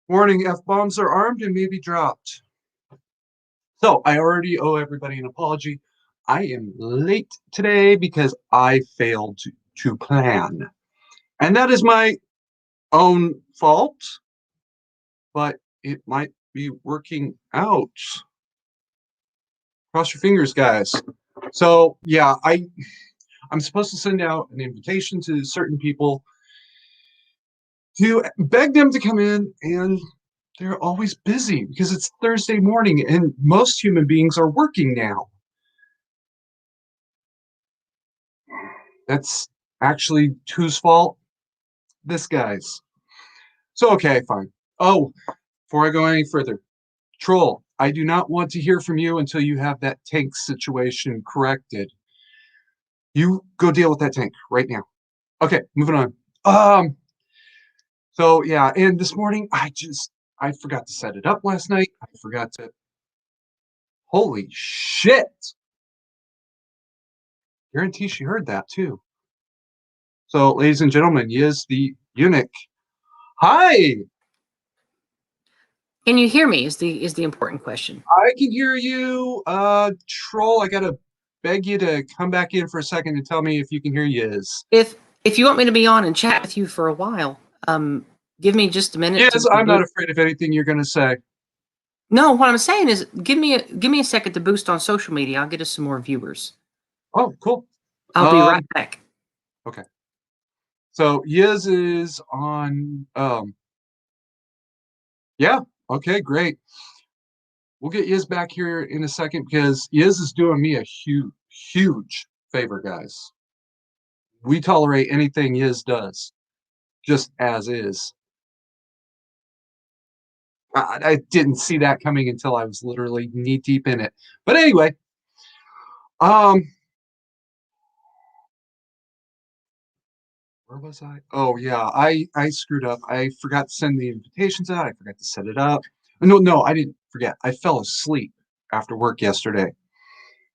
Warning, F-bombs are armed and may be dropped. So I already owe everybody an apology. I am late today because I failed to plan. And that is my own fault, but it might be working out. Cross your fingers, guys. So yeah, I'm supposed to send out an invitation to certain people to beg them to come in, and they're always busy because it's Thursday morning and most human beings are working now. That's actually whose fault? This guy's. So, okay, fine. Oh, before I go any further, Troll, I do not want to hear from you until you have that tank situation corrected. You go deal with that tank right now. Okay, moving on. Um, so yeah, and this morning I forgot to set it up last night. I forgot to holy shit. Guarantee she heard that too. So, ladies and gentlemen, is the eunuch. Hi, Can you hear me? Is the important question. I can hear you. Troll, I gotta beg you to come back in for a second and tell me if you can hear Yiz. If you want me to be on and chat with you for a while, give me just a minute to Yiz, I'm not boost. afraid of anything you're gonna say. No, what I'm saying is give me a second to boost on social media. I'll get us some more viewers. Oh, cool. I'll be right Um, back. okay. So Yiz is on yeah, okay, great. We'll get Yiz back here in a second because Yiz is doing me a huge favor, guys. We tolerate anything Yiz does, just as is. I didn't see that coming until I was literally knee deep in it. But anyway, um, where was I? Oh yeah, I screwed up. I forgot to send the invitations out. I forgot to set it up. No, I didn't forget. I fell asleep after work yesterday,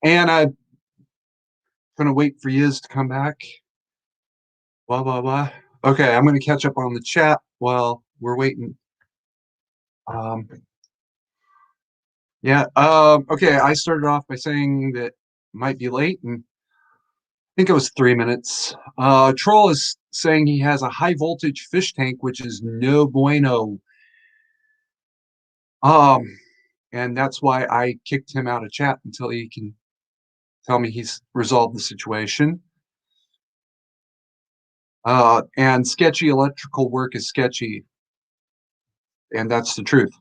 and I'm gonna wait for Yiz to come back. Blah blah blah. Okay, I'm gonna catch up on the chat while we're waiting. Um, yeah. Okay, I started off by saying that might be late, and think it was 3 minutes. Troll is saying he has a high voltage fish tank, which is no bueno. Um, and that's why I kicked him out of chat until he can tell me he's resolved the situation. And sketchy electrical work is sketchy, and that's the truth.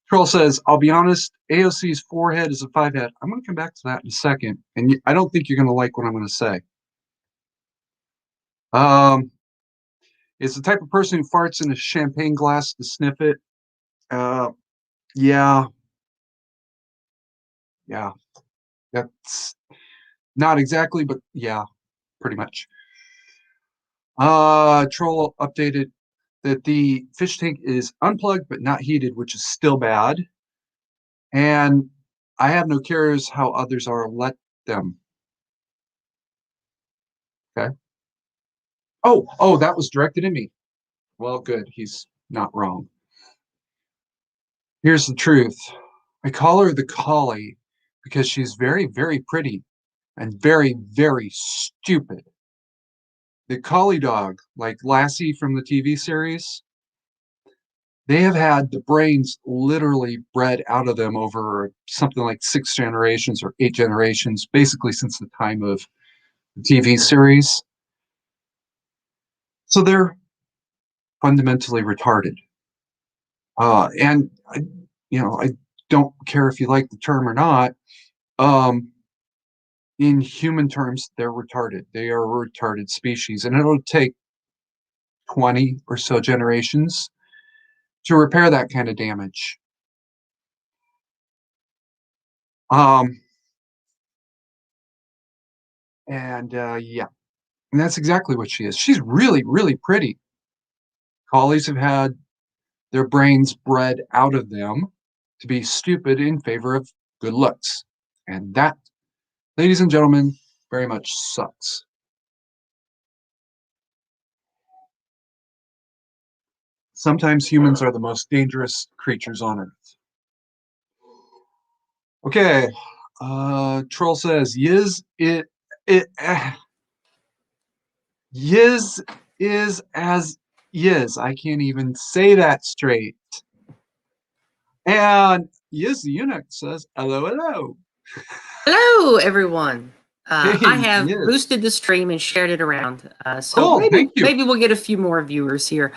Troll says, I'll be honest, AOC's forehead is a 5 head. I'm going to come back to that in a second, and I don't think you're going to like what I'm going to say. Um, it's the type of person who farts in a champagne glass to sniff it. Uh, yeah, yeah, that's not exactly, but yeah, pretty much. Troll updated that the fish tank is unplugged but not heated, which is still bad. And I have no cares how others are. Let them. Okay. Oh, that was directed at me. Well, good. He's not wrong. Here's the truth. I call her the Collie because she's very pretty and very stupid. The Collie dog, like Lassie from the TV series, they have had the brains literally bred out of them over something like 6 generations or 8 generations, basically since the time of the TV series. So they're fundamentally retarded. And I don't care if you like the term or not. Um, in human terms, they're retarded. They are a retarded species, and it'll take 20 or so generations to repair that kind of damage. Um, and yeah, and that's exactly what she is. She's really pretty. Collies have had their brains bred out of them to be stupid in favor of good looks. And that, ladies and gentlemen, very much sucks. Sometimes humans are the most dangerous creatures on earth. Okay. Troll says, Yiz is as Yiz. I can't even say that straight. And Yiz the Eunuch says, hello, hello. Hello, everyone. I Hey, have Yiz. boosted the stream and shared it around, so Cool, maybe thank you. maybe we'll get a few more viewers here.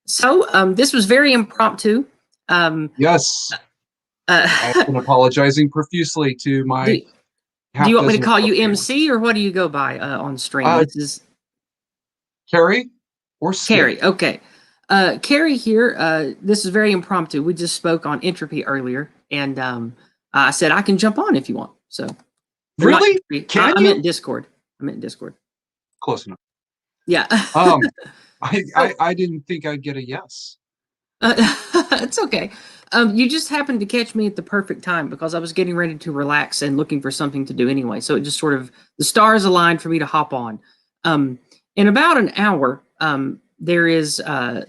So this was very impromptu. Um, Yes, I've uh, been apologizing profusely to my do, do half you want me to dozen or call so you fans. MC or what do you go by on stream? Uh, This is Carrie or Skip? Carrie. Okay. Carrie here. This is very impromptu. We just spoke on entropy earlier, and I said I can jump on if you want. So, or not Really? entropy. Can I you? meant Discord. I meant Discord. Close enough. Yeah. Um, I, I, So I didn't think I'd get a yes. it's okay. You just happened to catch me at the perfect time because I was getting ready to relax and looking for something to do anyway. So it just sort of the stars aligned for me to hop on. In about an hour, there is a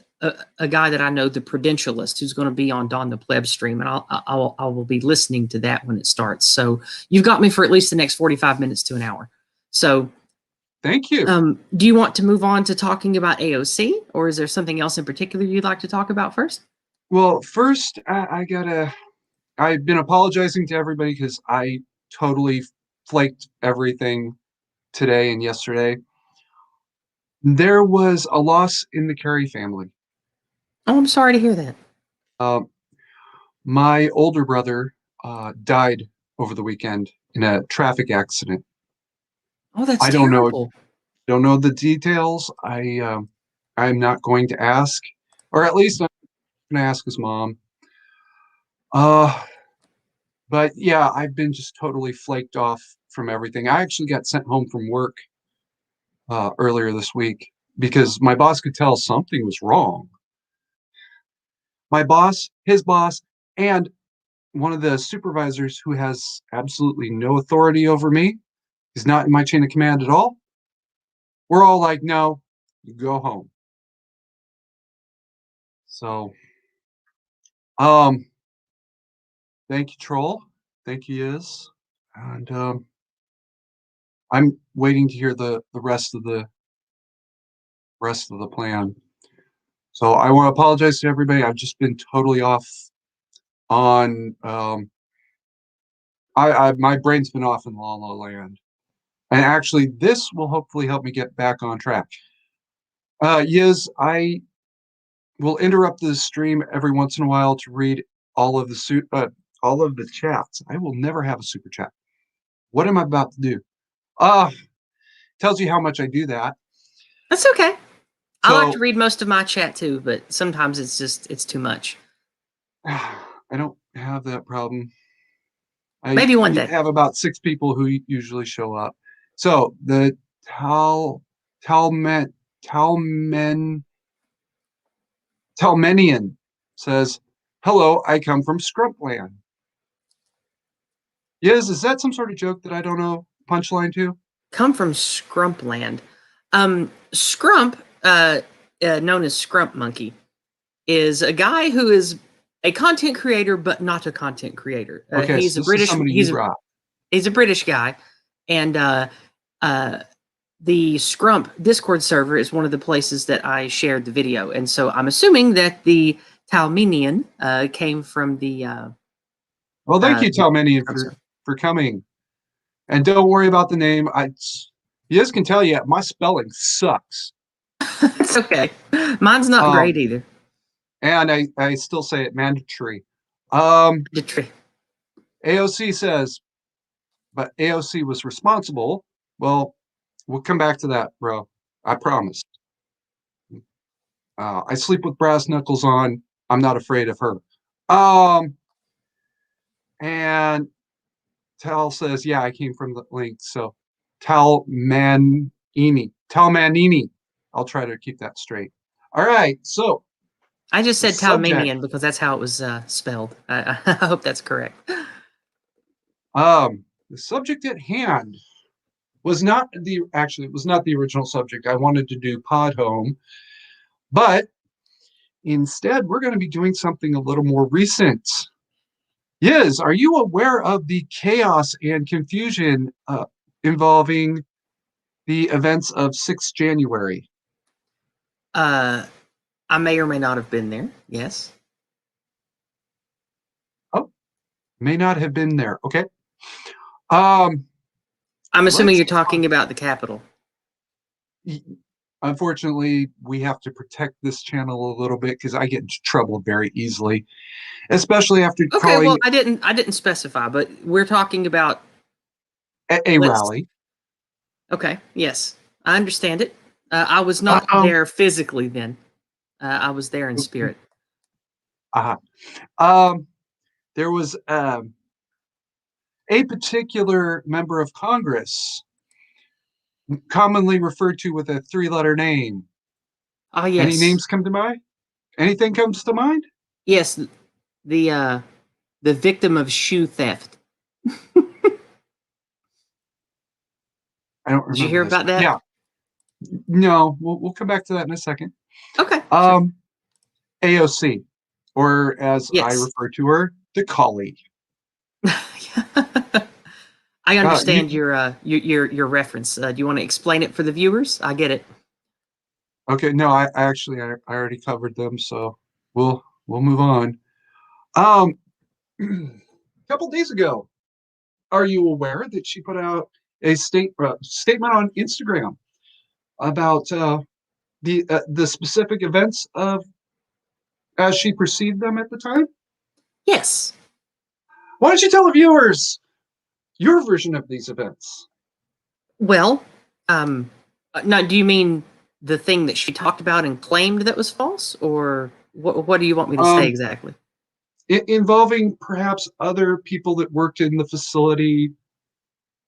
guy that I know, the Prudentialist, who's going to be on Don the Pleb stream, and I will be listening to that when it starts. So you've got me for at least the next 45 minutes to an hour. So Thank you. do you want to move on to talking about AOC, or is there something else in particular you'd like to talk about first? Well, first, I've been apologizing to everybody because I totally flaked everything today and yesterday. There was a loss in the Carey family. Oh, I'm sorry to hear that. Um, my older brother died over the weekend in a traffic accident. Oh, that's I terrible. don't know the details. I'm not going to ask, or at least I'm going to ask his mom. Uh, but yeah, I've been just totally flaked off from everything. I actually got sent home from work earlier this week because my boss could tell something was wrong. My boss, his boss, and one of the supervisors who has absolutely no authority over me, he's not in my chain of command at all. We're all like, no, you go home. So, um, thank you, Troll. Thank you, Is. And I'm waiting to hear the rest of the plan. So I want to apologize to everybody. I've just been totally off on my brain's been off in La La Land. And actually this will hopefully help me get back on track. Yes, I will interrupt the stream every once in a while to read all of all of the chats. I will never have a super chat. What am I about to do? Uh tells you how much I do that. That's okay. I like to So read most of my chat too, but sometimes it's too much. I don't have that problem. I Maybe one day. have about 6 people who usually show up. So the Talmen Talmen Talmenian says, "Hello, I come from Scrumpland." Yes, is that some sort of joke that I don't know punchline to? Come from Scrumpland. Scrump, known as Scrump Monkey, is a guy who is a content creator, but not a content creator. Okay, so this is somebody you brought. He's a British guy, and uh, the Scrump Discord server is one of the places that I shared the video, and so I'm assuming that the Talmenian came from Well, thank you, the Talmenian, Scrump server. for coming. And don't worry about the name. You guys can tell you my spelling sucks. It's okay. Mine's not great Um, either. and I still say it mandatory. Um, The tree. AOC says, but AOC was responsible. Well, we'll come back to that, bro. I promise. I sleep with brass knuckles on. I'm not afraid of her. Um, and Tal says, yeah, I came from the link. So Talmanini. Talmanini. I'll try to keep that straight. All right. So I just the said subject. Talmanian because that's how it was spelled. I hope that's correct. The subject at hand was not it was not the original subject. I wanted to do Pod Home, but Instead, we're going to be doing something a little more recent. Yiz, are you aware of the chaos and confusion involving the events of 6th January? I may or may not have been there. Yes. Oh, may not have been there. Okay. Um, I'm assuming let's you're talking about the Capitol. Unfortunately, we have to protect this channel a little bit because I get into trouble very easily, especially after Okay, well, calling I didn't specify, but we're talking about a let's rally. okay, yes. I understand it. I was not Um, there physically then. I was there in spirit. uh, um, there was a particular member of Congress, commonly referred to with a three-letter name. Ah, Any yes. names come to mind? Anything comes to mind? Yes, the victim of shoe theft. I don't Did you remember hear this. about that? Yeah, no, we'll come back to that in a second. Okay, sure. Um, AOC, or as I Yes. refer to her, the Collie. I You understand your reference. Do you want to explain it for the viewers? I get it. okay? No, I actually I already covered them, so we'll move on. Um, a couple days ago, are you aware that she put out a statement on Instagram about the specific events of as she perceived them at the time? Yes. Why don't you tell the viewers your version of these events? Well, now, do you mean the thing that she talked about and claimed that was false, or what do you want me to say Um, exactly? involving perhaps other people that worked in the facility,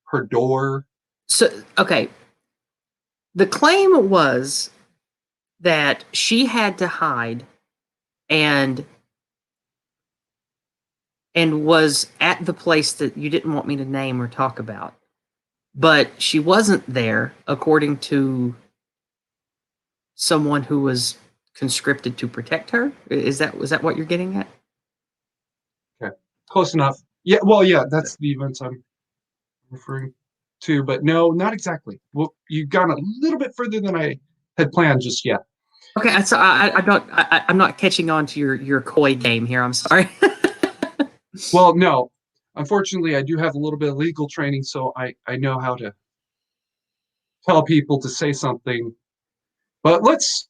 her door. So, okay, the claim was that she had to hide and was at the place that you didn't want me to name or talk about. But she wasn't there, according to someone who was conscripted to protect her. Was that what you're getting at? Okay, close enough. Yeah, well, yeah, that's the events I'm referring to, but no, not exactly. Well, you've gone a little bit further than I had planned just yet. Okay, so I don't I'm not catching on to your coy game here. I'm sorry. Well, no, unfortunately, I do have a little bit of legal training, so I know how to tell people to say something. But let's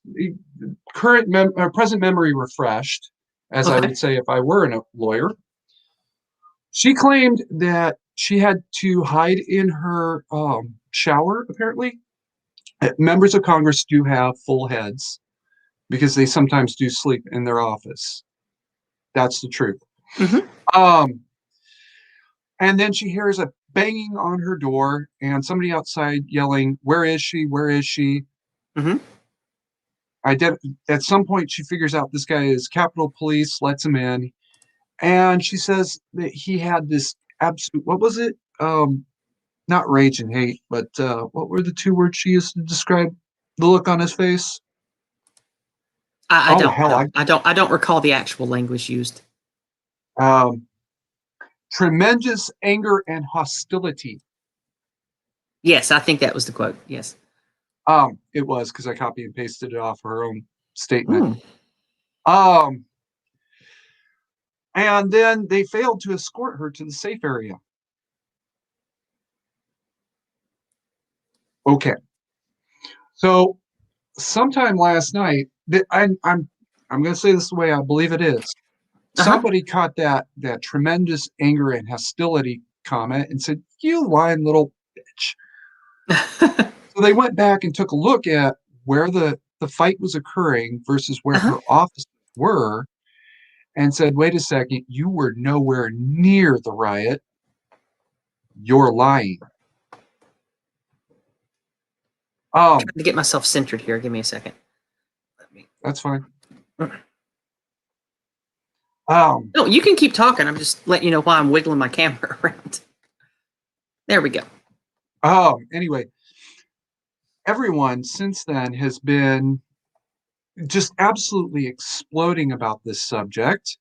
present memory refreshed, as I Okay. would say if I were a lawyer. She claimed that she had to hide in her shower, apparently. Members of Congress do have full heads because they sometimes do sleep in their office. That's the truth. Hmm. Um, and then she hears a banging on her door and somebody outside yelling, "Where is she? Where is she?" Hmm. At some point, she figures out this guy is Capitol Police, lets him in, and she says that he had this absolute, what was it? Not rage and hate, but what were the two words she used to describe the look on his face? I Oh don't hell, know. I don't recall the actual language used. um, tremendous anger and hostility. Yes, I think that was the quote. Yes. It was because I copy and pasted it off her own statement. Hmm. Um, and then they failed to escort her to the safe area. Okay, so sometime last night, I'm going to say this the way I believe it is. Uh Somebody caught that tremendous anger and hostility comment and said, "You lying little bitch." huh. So they went back and took a look at where the fight was occurring versus Uh where huh. her offices were and said, "Wait a second, you were nowhere near the riot. You're lying." Um, Trying to get myself centered here. Give me a second. Let me. that's fine. Um, No, you can keep talking. I'm just letting you know why I'm wiggling my camera around. There we go. anyway, everyone since then has been just absolutely exploding about this subject.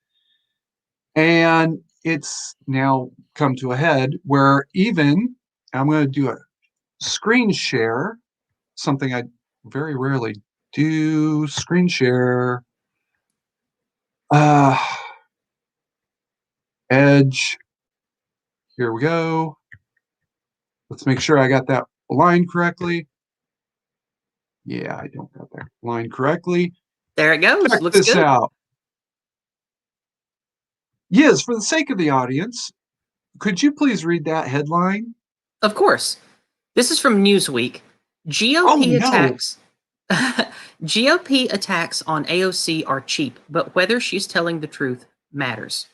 And it's now come to a head where even I'm going to do a screen share, something I very rarely do. Screen share. Uh, Edge. Here we go. Let's make sure I got that line correctly. Yeah, I don't got that line correctly. There it goes. Check Looks this good. out. Yes, for the sake of the audience, could you please read that headline? Of course. This is from Newsweek. Oh GOP no. attacks. GOP attacks on AOC are cheap, but whether she's telling the truth matters.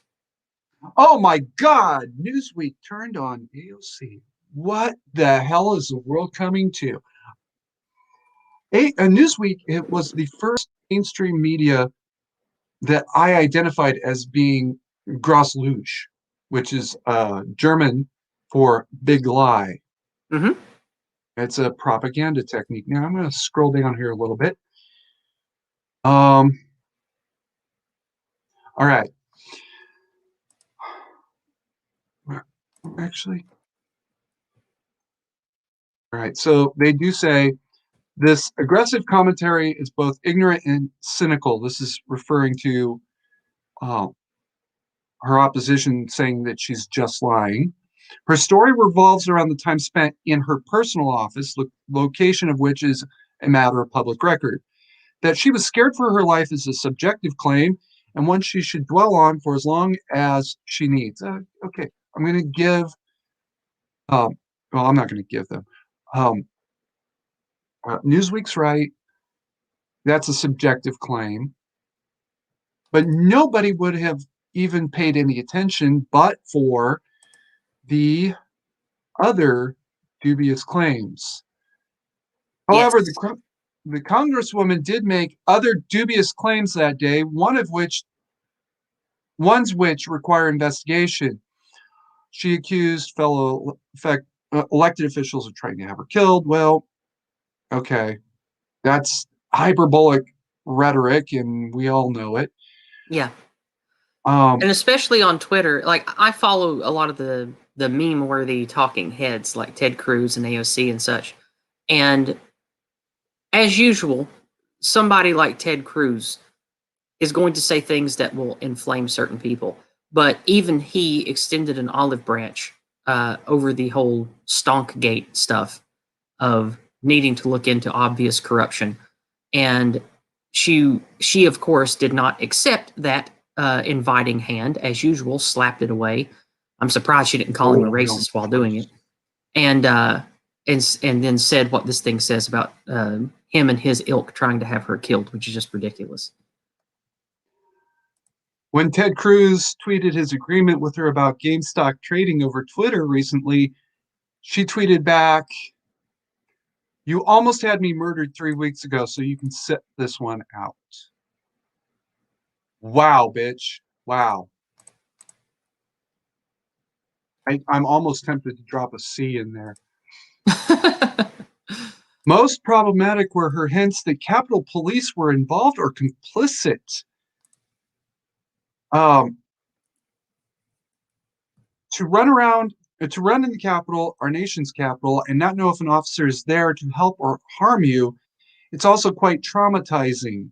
Oh my God. Newsweek turned on AOC. What the hell is the world coming to? Newsweek, it was the first mainstream media that I identified as being Grosslüge, which is German for big lie. Mm-hmm. It's a propaganda technique. Now I'm going to scroll down here a little bit. All right. Actually, all right. So they do say this aggressive commentary is both ignorant and cynical. This is referring to uh, her opposition saying that she's just lying. Her story revolves around the time spent in her personal office, location of which is a matter of public record. That she was scared for her life is a subjective claim and one she should dwell on for as long as she needs. Okay, I'm going to give, um, well, I'm not going to give them. Um, Newsweek's right. That's a subjective claim. But nobody would have even paid any attention but for the other dubious claims. However, Yes. the Congresswoman did make other dubious claims that day, ones which require investigation. She accused elected officials of trying to have her killed. Well, okay, that's hyperbolic rhetoric, and we all know it. Yeah. Um, And especially on Twitter, like I follow a lot of the meme worthy talking heads like Ted Cruz and AOC and such. And as usual, somebody like Ted Cruz is going to say things that will inflame certain people. But even he extended an olive branch over the whole Stonkgate stuff of needing to look into obvious corruption, and she of course did not accept that inviting hand. As usual, slapped it away. I'm surprised she didn't call him a oh no, racist while doing it, and and then said what this thing says about him and his ilk trying to have her killed, which is just ridiculous. when Ted Cruz tweeted his agreement with her about GameStop trading over Twitter recently, she tweeted back, "You almost had me murdered 3 weeks ago, so you can sit this one out." Wow, bitch. Wow. I'm almost tempted to drop a C in there. Most problematic were her hints that Capitol Police were involved or complicit. Um, to run around, to run in the Capitol, our nation's capital, and not know if an officer is there to help or harm you, it's also quite traumatizing.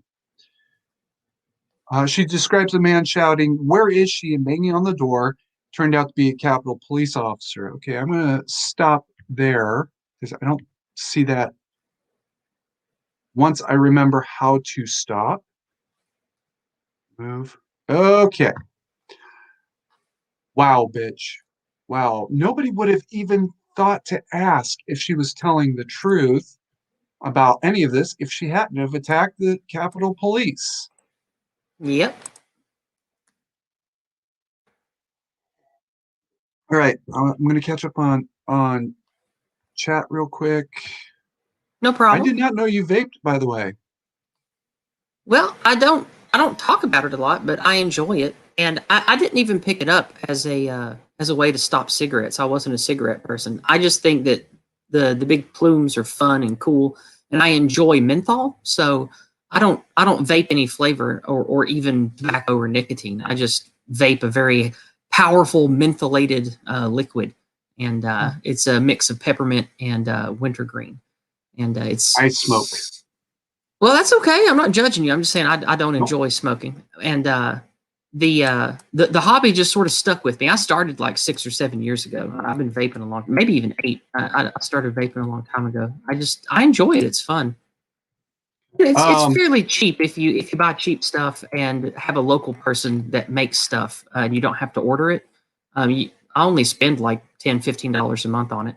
She describes a man shouting, "Where is she?" and banging on the door. Turned out to be a Capitol Police officer. Okay, I'm going to stop there because I don't see that once I remember how to stop. Move. Okay. Wow, bitch. Wow. Nobody would have even thought to ask if she was telling the truth about any of this if she hadn't have attacked the Capitol Police. Yep. All right, I'm going to catch up on chat real quick. No I did problem. not know you vaped, by the way. Well, I don't talk about it a lot, but I enjoy it, and I didn't even pick it up as a way to stop cigarettes. I wasn't a cigarette person. I just think that the big plumes are fun and cool, and I enjoy menthol. So I don't vape any flavor or even tobacco or nicotine. I just vape a very powerful mentholated liquid, and it's a mix of peppermint and wintergreen, and I smoke. well, that's okay. I'm not judging you. I'm just saying I don't Nope. enjoy smoking, and the hobby just sort of stuck with me. I started like 6 or 7 years ago. I've been vaping a long, maybe even 8. I started vaping a long time ago. I enjoy it. It's fun. It's fairly cheap if you buy cheap stuff and have a local person that makes stuff, and you don't have to order it. I only spend like $10-15 a month on it.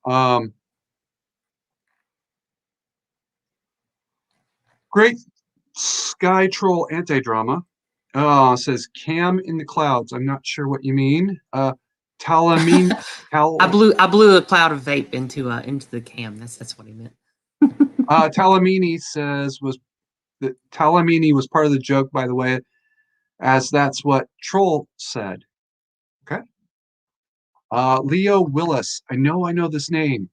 Um, Great Sky Troll anti-drama. Says Cam in the clouds. I'm not sure what you mean. Talamine, I blew a cloud of vape into the cam. That's what he meant. Talamini says was that Talamini was part of the joke, by the way, as that's what Troll said. Okay. Leo Willis. I know this name.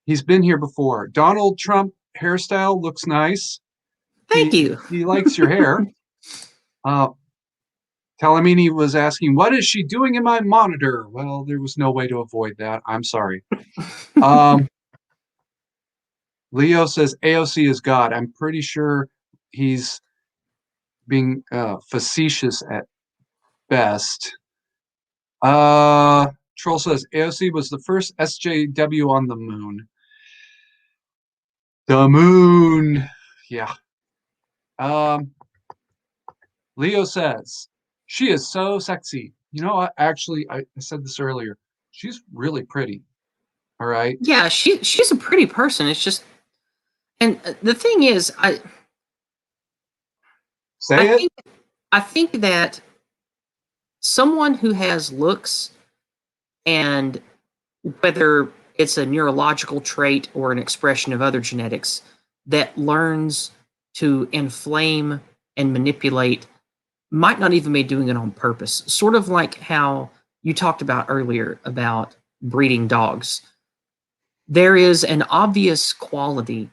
He's been here before. Donald Trump hairstyle looks nice. Thank you. He likes your hair. Talamini was asking, what is she doing in my monitor? Well, there was no way to avoid that. I'm sorry. Leo says AOC is God. I'm pretty sure he's being facetious at best. Troll says AOC was the first SJW on the moon. The moon. Yeah. Leo says, she is so sexy. You know, actually, I said this earlier. She's really pretty. All right. Yeah, she's a pretty person. It's just, and the thing is, I Say it. think I think that someone who has looks, and whether it's a neurological trait or an expression of other genetics, that learns to inflame and manipulate, might not even be doing it on purpose. Sort of like how you talked about earlier about breeding dogs. There is an obvious quality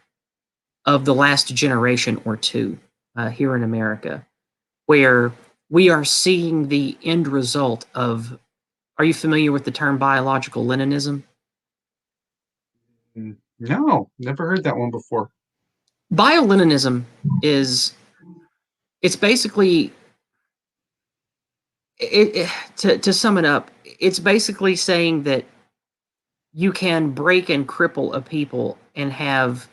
of the last generation or two here in America where we are seeing the end result of. Are you familiar with the term biological Leninism? No, never heard that one before. Bioleninism is, it's basically to sum it up, it's basically saying that you can break and cripple a people and have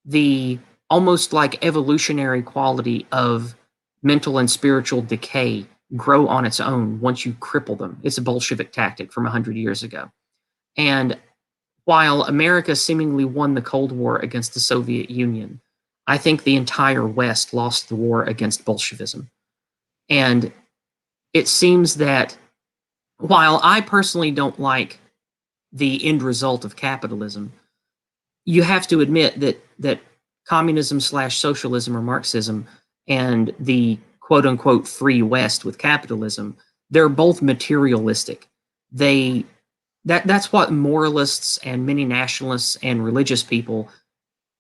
the almost like evolutionary quality of mental and spiritual decay grow on its own once you cripple them. It's a Bolshevik tactic from 100 years ago. And while America seemingly won the Cold War against the Soviet Union, I think the entire West lost the war against Bolshevism. And it seems that while I personally don't like the end result of capitalism, you have to admit that communism slash socialism or Marxism and the quote unquote free West with capitalism, they're both materialistic. That's what moralists and many nationalists and religious people,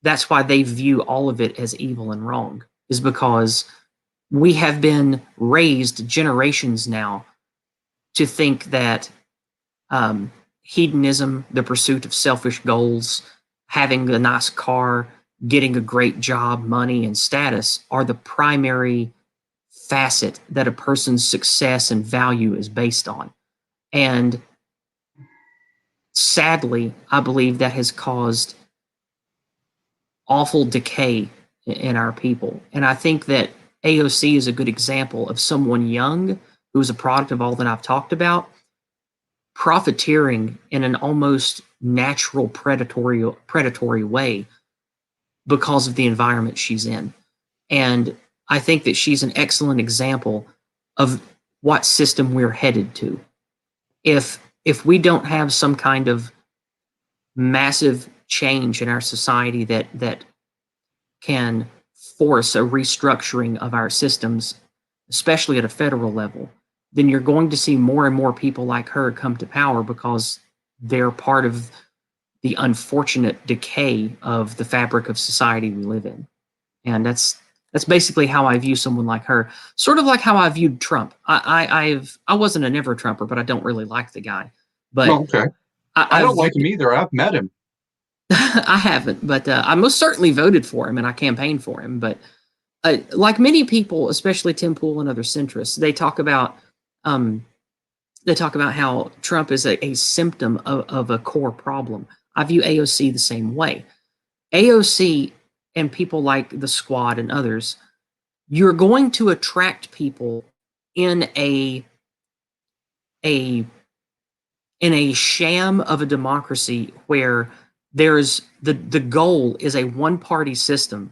that's why they view all of it as evil and wrong, is because we have been raised generations now to think that hedonism, the pursuit of selfish goals, having a nice car, getting a great job, money, and status are the primary facet that a person's success and value is based on. And sadly, I believe that has caused awful decay in our people. And I think that AOC is a good example of someone young who is a product of all that I've talked about, profiteering in an almost natural predatory way because of the environment she's in. And I think that she's an excellent example of what system we're headed to. If we don't have some kind of massive change in our society that can force a restructuring of our systems, especially at a federal level, then you're going to see more and more people like her come to power because they're part of the unfortunate decay of the fabric of society we live in. And that's basically how I view someone like her. Sort of like how I viewed Trump. I wasn't a never Trumper, but I don't really like the guy. But Well, okay. I I don't like viewed him either. I've met him. I haven't, but I most certainly voted for him and I campaigned for him. But like many people, especially Tim Pool and other centrists, um, they talk about how Trump is a symptom of a core problem. I view AOC the same way. AOC and people like the Squad and others, you're going to attract people in a in a sham of a democracy where there's the goal is a one party system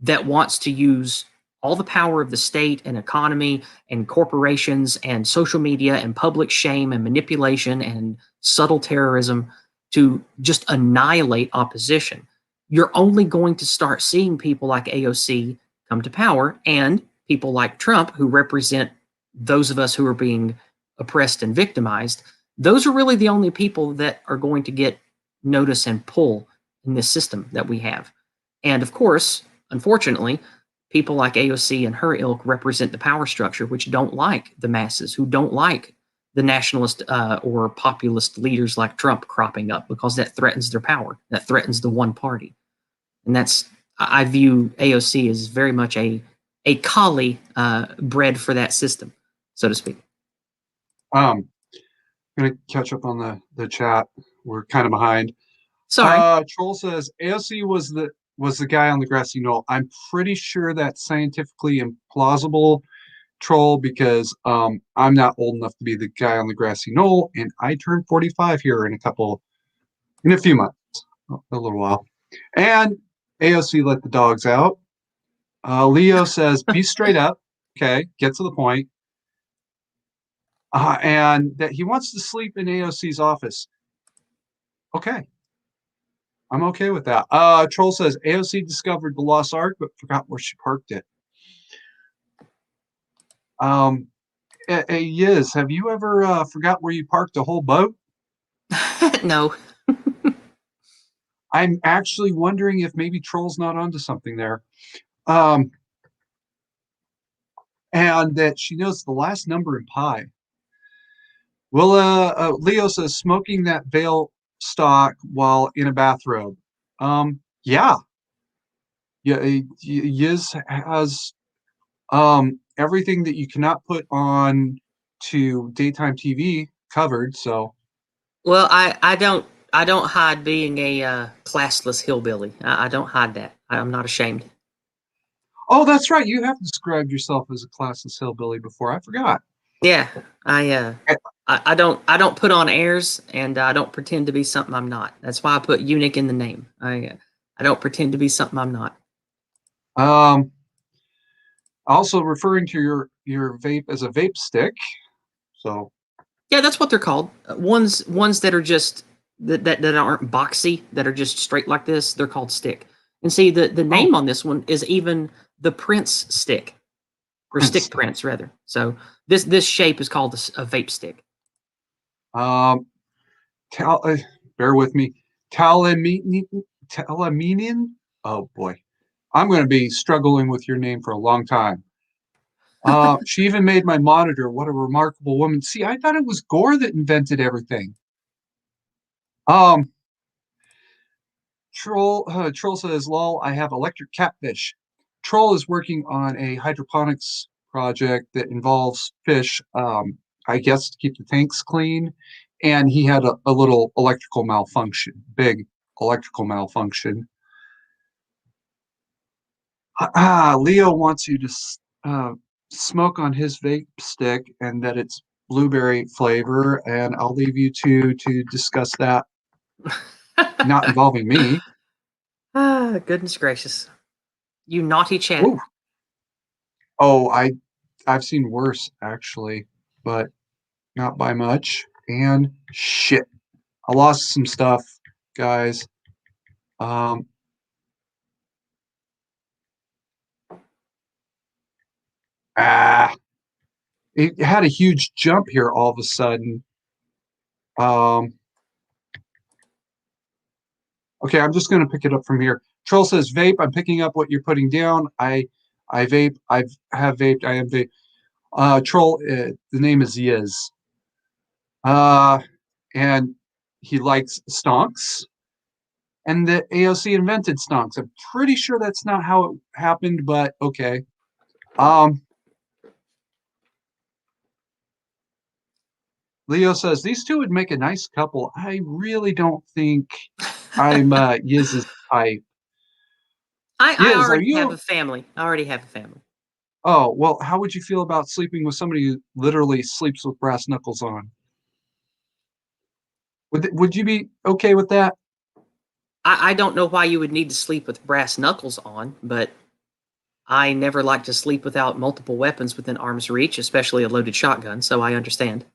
that wants to use all the power of the state and economy and corporations and social media and public shame and manipulation and subtle terrorism to just annihilate opposition. You're only going to start seeing people like AOC come to power and people like Trump who represent those of us who are being oppressed and victimized. Those are really the only people that are going to get notice and pull in this system that we have. And of course, unfortunately, people like AOC and her ilk represent the power structure, which don't like the masses, who don't like the nationalist or populist leaders like Trump cropping up because that threatens their power, that threatens the one party. And that's, I view AOC as very much a collie bred for that system, so to speak. I'm gonna catch up on the chat. We're kind of behind. Sorry. Troll says AOC was the guy on the grassy knoll. I'm pretty sure that's scientifically implausible, Troll, because I'm not old enough to be the guy on the grassy knoll, and I turn 45 here in a few months, a little while. And AOC let the dogs out. Leo says, be straight up. Okay, get to the point. And that he wants to sleep in AOC's office. Okay, I'm okay with that. Troll says AOC discovered the lost ark, but forgot where she parked it. Yiz, have you ever forgot where you parked a whole boat? No. I'm actually wondering if maybe Troll's not onto something there. Um, and that she knows the last number in pi. Well, Leo says smoking that veil stock while in a bathrobe. Yeah, yeah. Yiz has everything that you cannot put on to daytime TV covered. So, Well, I don't hide being a classless hillbilly. I don't hide that. I'm not ashamed. oh, that's right. You have described yourself as a classless hillbilly before. I forgot. Yeah, I uh Eh, I don't put on airs and I don't pretend to be something I'm not. That's why I put eunuch in the name. I don't pretend to be something I'm not. Um, also referring to your vape as a vape stick. So, Yeah, that's what they're called. Ones that are just that aren't boxy, that are just straight like this, they're called stick. And see the oh, name on this one is even the Prince stick. Or stick Prince. prints rather. So this shape is called a vape stick. Um, Tal, bear with me. Talaminian. Oh boy, I'm going to be struggling with your name for a long time. She even made my monitor. What a remarkable woman. See, I thought it was Gore that invented everything. Um, Troll says, "Lol, I have electric catfish." Troll is working on a hydroponics project that involves fish. I guess to keep the tanks clean, and he had a little electrical malfunction, big electrical malfunction. Leo wants you to uh, smoke on his vape stick, and that it's blueberry flavor, and I'll leave you two to discuss that, not involving me. Goodness gracious. You naughty Ooh. chatter. Oh, I've seen worse actually, but not by much. And shit, I lost some stuff, guys. Um, ah, it had a huge jump here all of a sudden. Um, Okay, I'm just going to pick it up from here. Troll says vape. I'm picking up what you're putting down. I vape. Have vaped. I am vape. Troll. The name is Yiz. Uh, and he likes stonks. And the AOC invented stonks. I'm pretty sure that's not how it happened, but okay. Leo says these two would make a nice couple. I really don't think I'm Yiz's type. I Yiz, are already have a you? family. I already have a family. Oh, well, how would you feel about sleeping with somebody who literally sleeps with brass knuckles on? Would you be okay with that? I don't know why you would need to sleep with brass knuckles on, but I never like to sleep without multiple weapons within arm's reach, especially a loaded shotgun, so I understand.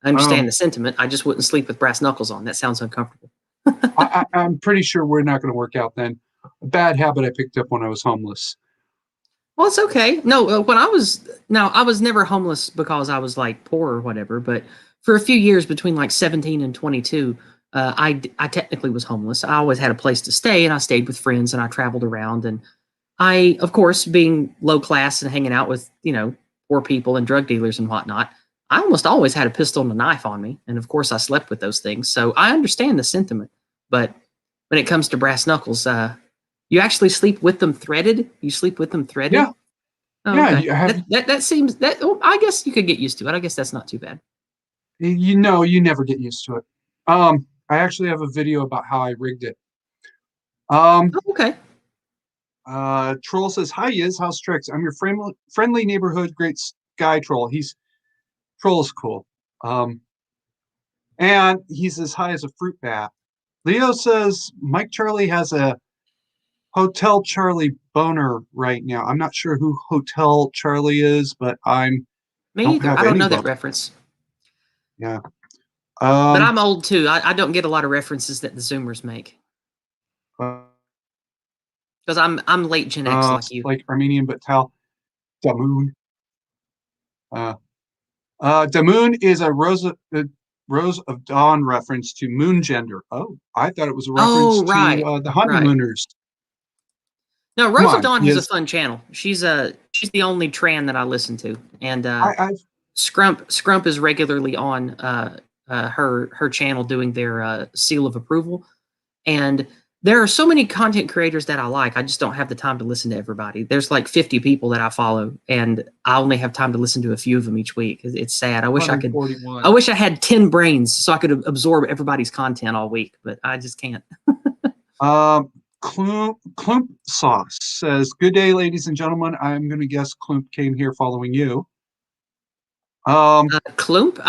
I understand Um, the sentiment. I just wouldn't sleep with brass knuckles on. That sounds uncomfortable. I'm pretty sure we're not going to work out then. A bad habit I picked up when I was homeless. Well, it's okay. No, when I was never homeless because I was like poor or whatever, but for a few years between like 17 and 22, I technically was homeless. I always had a place to stay and I stayed with friends and I traveled around. And I, of course, being low class and hanging out with, poor people and drug dealers and whatnot, I almost always had a pistol and a knife on me. And of course, I slept with those things. So I understand the sentiment. But when it comes to brass knuckles, you actually sleep with them threaded? You sleep with them threaded? Yeah, Oh, yeah. okay. You have That seems that. Oh, I guess you could get used to it. I guess that's not too bad. you know you never get used to it. I actually have a video about how I rigged it. Um, Oh, okay. Troll says, "Hi, Yiz. How's Tricks? I'm your friendly neighborhood great guy troll. Troll is cool. Um, and he's as high as a fruit bat." Leo says Mike Charlie has a Hotel Charlie boner right now. I'm not sure who Hotel Charlie is, but I Me don't either. have I don't any know that boner. reference, Yeah. but Um. I'm old too. I don't get a lot of references that the Zoomers make Uh, because I'm late Gen X like you. like Armenian Batal Damoon. Uh, Damoon is a Rose of Dawn reference to moon gender. Oh, I thought it was a reference Oh, to right, the right. honeymooners. No, Come Rose of on, Dawn has a yes, fun channel. She's the only Tran that I listen to, and I've Scrump is regularly on her channel doing their seal of approval. And there are so many content creators that I like. I just don't have the time to listen to everybody. There's like 50 people that I follow, and I only have time to listen to a few of them each week. It's sad. I 141. wish I had 10 brains so I could absorb everybody's content all week, but I just can't. Um, Clump Sauce says, "Good day, ladies and gentlemen. I'm going to guess Clump came here following you." Um, Klump?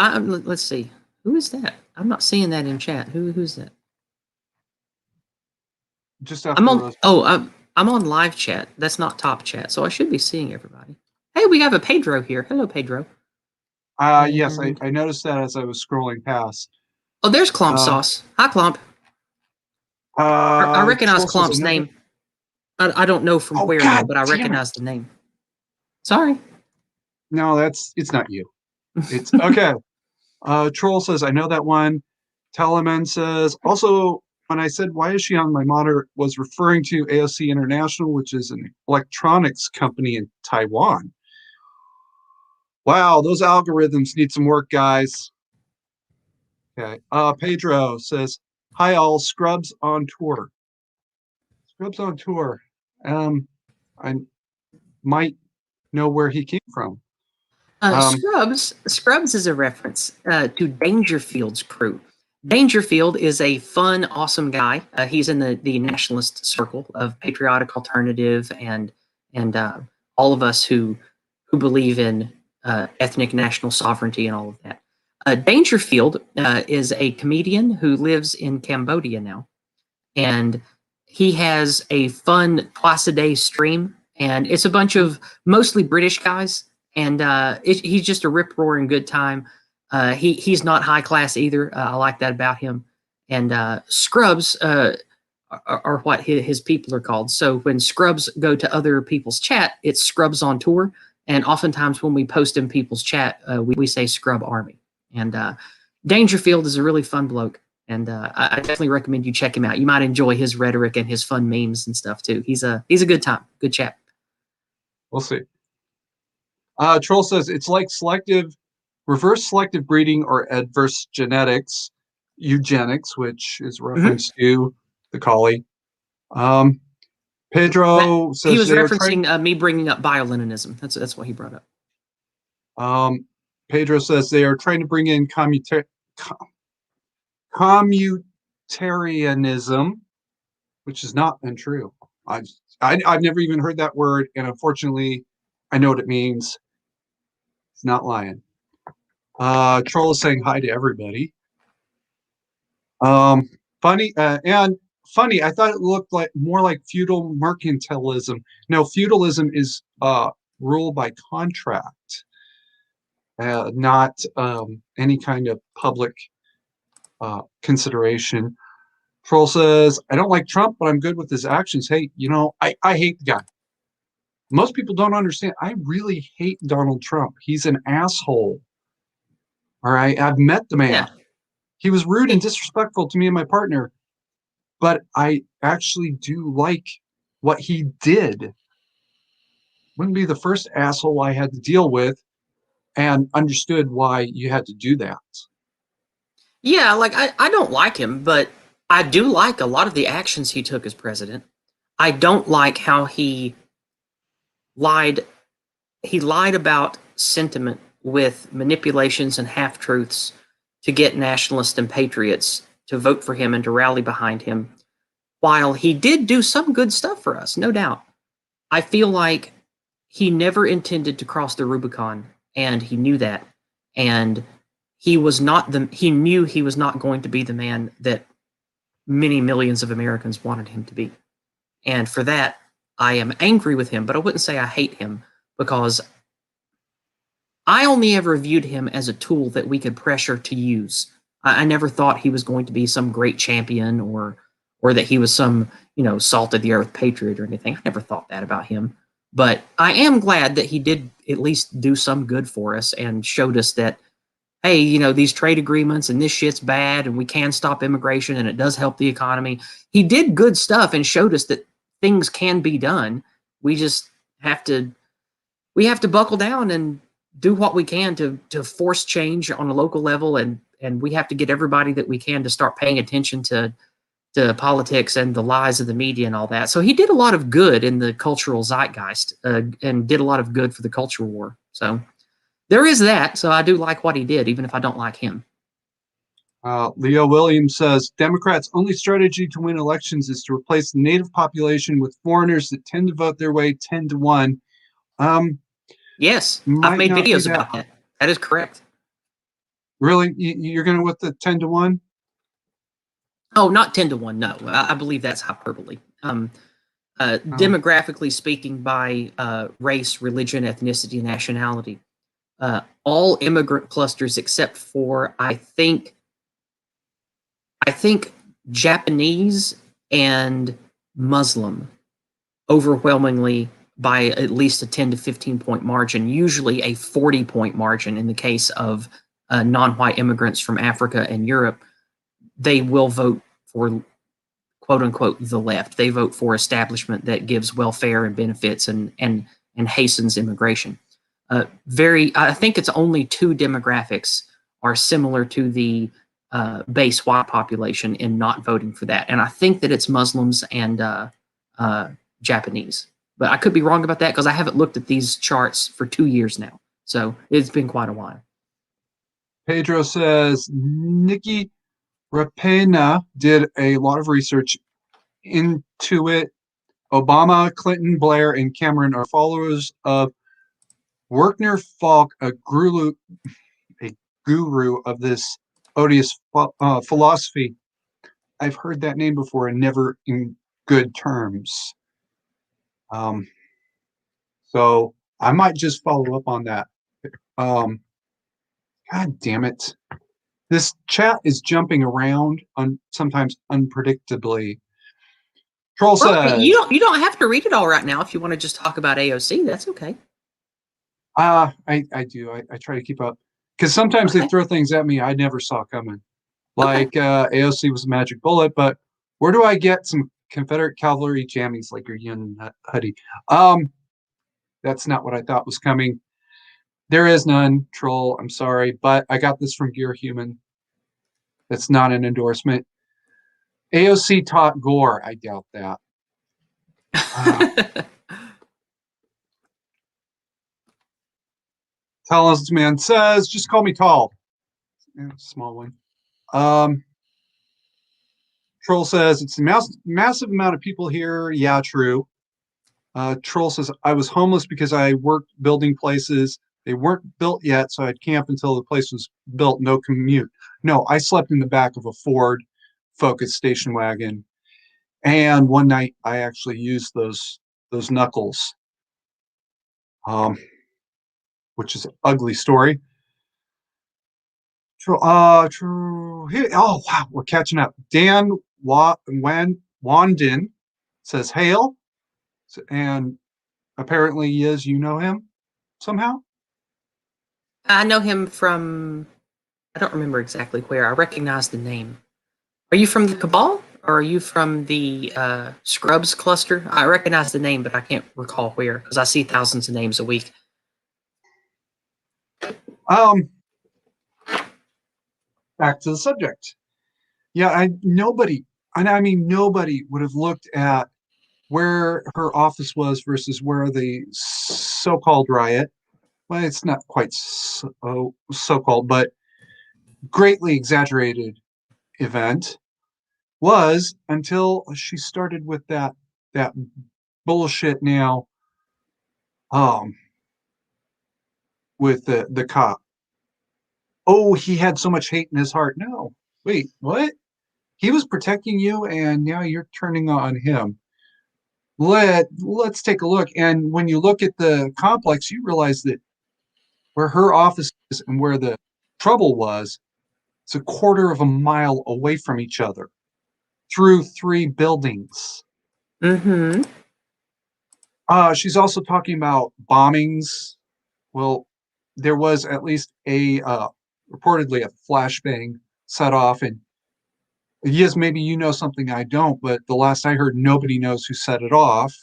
Let's see. Who is that? I'm not seeing that in chat. Who's that? just I'm after on. Rose. Oh, I'm on live chat. That's not top chat, so I should be seeing everybody. Hey, we have a Pedro here. Hello, Pedro. Yes, And I noticed that as I was scrolling past. oh, there's Clump Uh, Sauce. Hi, Clump. I recognize Troll says Clump's another. name. I don't know from Oh where though, God but I damn it! recognize the name. Sorry. No, it's not you. It's okay. Troll says, I know that one. Teleman says, also, when I said, why is she on my monitor, was referring to AOC International, which is an electronics company in Taiwan. Wow, those algorithms need some work, guys. Okay. Pedro says, hi, all. Scrubs on tour. Scrubs on tour. Um, I might know where he came from. Scrubs is a reference to Dangerfield's crew. Dangerfield is a fun, awesome guy. He's in the nationalist circle of patriotic alternative and all of us who believe in ethnic national sovereignty and all of that. Dangerfield is a comedian who lives in Cambodia now, and he has a fun twice a day stream, and it's a bunch of mostly British guys, and he's just a rip roaring good time. He's not high class either. I like that about him. And Scrubs are what his people are called. So when Scrubs go to other people's chat, it's Scrubs on tour. And oftentimes when we post in people's chat, we say Scrub Army. And Dangerfield is a really fun bloke. And I definitely recommend you check him out. You might enjoy his rhetoric and his fun memes and stuff too. He's a good time, good chap. We'll see. Troll says it's like reverse selective breeding or adverse genetics, eugenics, which is Mm-hmm. reference to the collie. That Pedro he says was they are trying. referencing me bringing up bioleninism. That's what he brought up. Um, Pedro says they are trying to bring in commutarianism, which has not been true. I've never even heard that word, and unfortunately, I know what it means. It's not lying. Troll is saying hi to everybody. Um, funny and funny. I thought it looked like more like feudal mercantilism. No, feudalism is rule by contract, not any kind of public consideration. Troll says, I don't like Trump, but I'm good with his actions. Hey, I hate the guy. Most people don't understand. I really hate Donald Trump. He's an asshole. All right. I've met the man. Yeah. He was rude and disrespectful to me and my partner, but I actually do like what he did. Wouldn't be the first asshole I had to deal with and understood why you had to do that. Yeah, like I don't like him, but I do like a lot of the actions he took as president. I don't like how lied he lied about sentiment with manipulations and half truths to get nationalists and patriots to vote for him and to rally behind him. While he did do some good stuff for us, no doubt, I feel like he never intended to cross the Rubicon, and he knew that. And he knew he was not going to be the man that many millions of Americans wanted him to be. And for that, I am angry with him, but I wouldn't say I hate him because I only ever viewed him as a tool that we could pressure to use. I never thought he was going to be some great champion or that he was some, salt of the earth patriot or anything. I never thought that about him. But I am glad that he did at least do some good for us and showed us that, hey, these trade agreements and this shit's bad and we can stop immigration and it does help the economy. He did good stuff and showed us that things can be done. We just have to buckle down and do what we can to force change on a local level, and we have to get everybody that we can to start paying attention to politics and the lies of the media and all that. So he did a lot of good in the cultural zeitgeist and did a lot of good for the culture war. So there is that. So I do like what he did, even if I don't like him. Leo Williams says Democrats' only strategy to win elections is to replace the native population with foreigners that tend to vote their way 10 to 1. Yes, I've Might made not be videos that. about that. That is correct. Really? You're going with the 10 to 1? Oh, not 10 to 1. No, I believe that's hyperbole. Oh. Demographically speaking, by race, religion, ethnicity, and nationality, all immigrant clusters except for I think Japanese and Muslim overwhelmingly by at least a 10 to 15 point margin, usually a 40-point margin in the case of non-white immigrants from Africa and Europe. They will vote for quote unquote the left. They vote for establishment that gives welfare and benefits and hastens immigration. I think it's only two demographics are similar to the base white population in not voting for that, and I think that it's Muslims and Japanese. But I could be wrong about that because I haven't looked at these charts for 2 years now, so it's been quite a while. Pedro says Nikki Rapena did a lot of research into it. Obama, Clinton, Blair, and Cameron are followers of Werner Falk, a guru of this odious philosophy. I've heard that name before and never in good terms. So I might just follow up on that. God damn it. This chat is jumping around sometimes unpredictably. Troll Well, says, you don't have to read it all right now if you want to just talk about AOC. That's okay. I do. I try to keep up because sometimes they Okay. throw things at me I never saw coming. like AOC was a magic bullet, but where do I get some Confederate cavalry jammies like your yin hoodie? That's not what I thought was coming. There is none, troll. I'm sorry, but I got this from Gear Human. That's not an endorsement. AOC taught Gore. I doubt that. Talisman says, just call me tall. Yeah, small one. Troll says, it's a massive amount of people here. Yeah, true. Troll says, I was homeless because I worked building places. They weren't built yet, so I'd camp until the place was built. No commute. No, I slept in the back of a Ford Focus station wagon. And one night I actually used those knuckles, which is an ugly story. True. Oh wow, we're catching up. Dan Wandin says hail, and apparently you know him somehow. I know him from, I don't remember exactly where. I recognize the name. Are you from the Cabal? Or are you from the Scrubs cluster? I recognize the name, but I can't recall where because I see thousands of names a week. Back to the subject. Yeah, nobody, and I mean nobody would have looked at where her office was versus where the so-called riot. Well, it's not quite so-called, but greatly exaggerated event was until she started with that bullshit now with the cop. Oh, he had so much hate in his heart. No, wait, what? He was protecting you and now you're turning on him. Let's take a look. And when you look at the complex, you realize that where her office is and where the trouble was, it's a quarter of a mile away from each other through 3 buildings. Mm-hmm. She's also talking about bombings. Well, there was at least reportedly a flashbang set off, and yes, maybe you know something I don't, but the last I heard, nobody knows who set it off.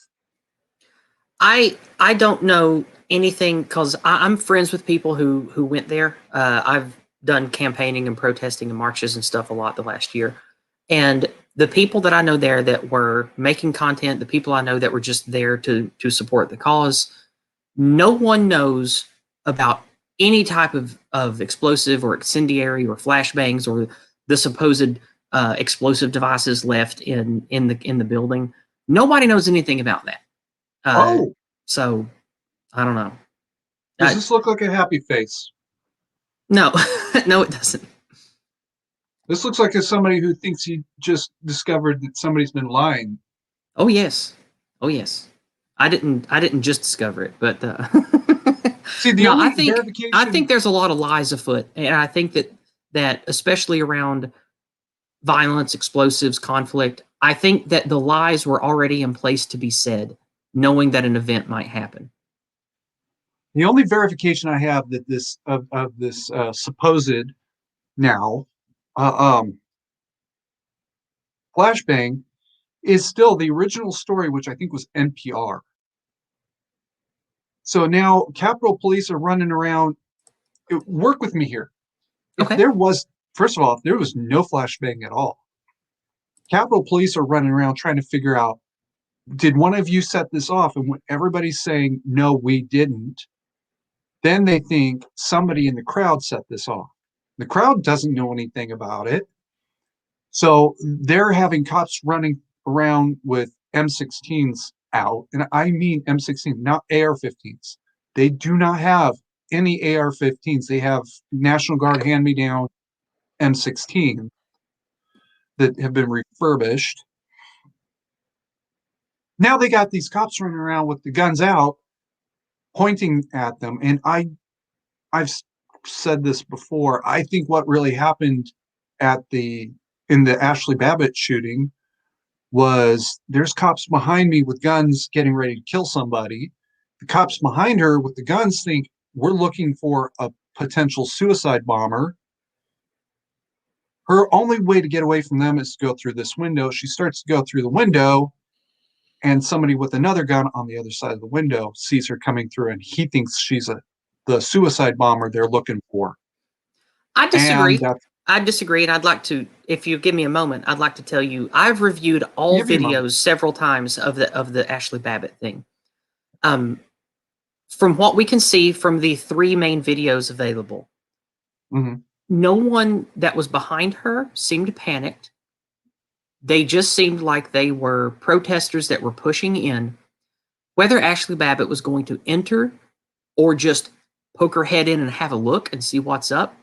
I don't know anything because I'm friends with people who went there. I've done campaigning and protesting and marches and stuff a lot the last year, and the people that I know there that were making content, the people I know that were just there to support the cause, no one knows about any type of explosive or incendiary or flashbangs or the supposed explosive devices left in the building. Nobody knows anything about that. Oh, So I don't know. does this look like a happy face? No, no, it doesn't. This looks like somebody who thinks he just discovered that somebody's been lying. Oh yes, oh yes. I didn't just discover it, but See, the no, only I verification. think there's a lot of lies afoot, and I think that especially around violence, explosives, conflict, I think that the lies were already in place to be said, knowing that an event might happen. The only verification I have that this of this supposed now flashbang is still the original story, which I think was NPR. So now Capitol Police are running around. Work with me here. If Okay. there was, first of all, if there was no flashbang at all, Capitol Police are running around trying to figure out, did one of you set this off? And when everybody's saying, no, we didn't, then they think somebody in the crowd set this off. The crowd doesn't know anything about it. So they're having cops running around with M16s out. And I mean M16, not AR-15s. They do not have any AR-15s. They have National Guard hand-me-down M16 that have been refurbished. Now they got these cops running around with the guns out, pointing at them. And I've said this before. I think what really happened in the Ashley Babbitt shooting was there's cops behind me with guns getting ready to kill somebody. The cops behind her with the guns think we're looking for a potential suicide bomber. Her only way to get away from them is to go through this window. She starts to go through the window, and somebody with another gun on the other side of the window sees her coming through, and he thinks she's the suicide bomber they're looking for. I And disagree. I disagree, and I'd like to, if you give me a moment, I'd like to tell you I've reviewed all give me a moment. videos several times of the Ashley Babbitt thing. From what we can see from the 3 main videos available, Mhm. no one that was behind her seemed panicked. They just seemed like they were protesters that were pushing in. Whether Ashley Babbitt was going to enter or just poke her head in and have a look and see what's up,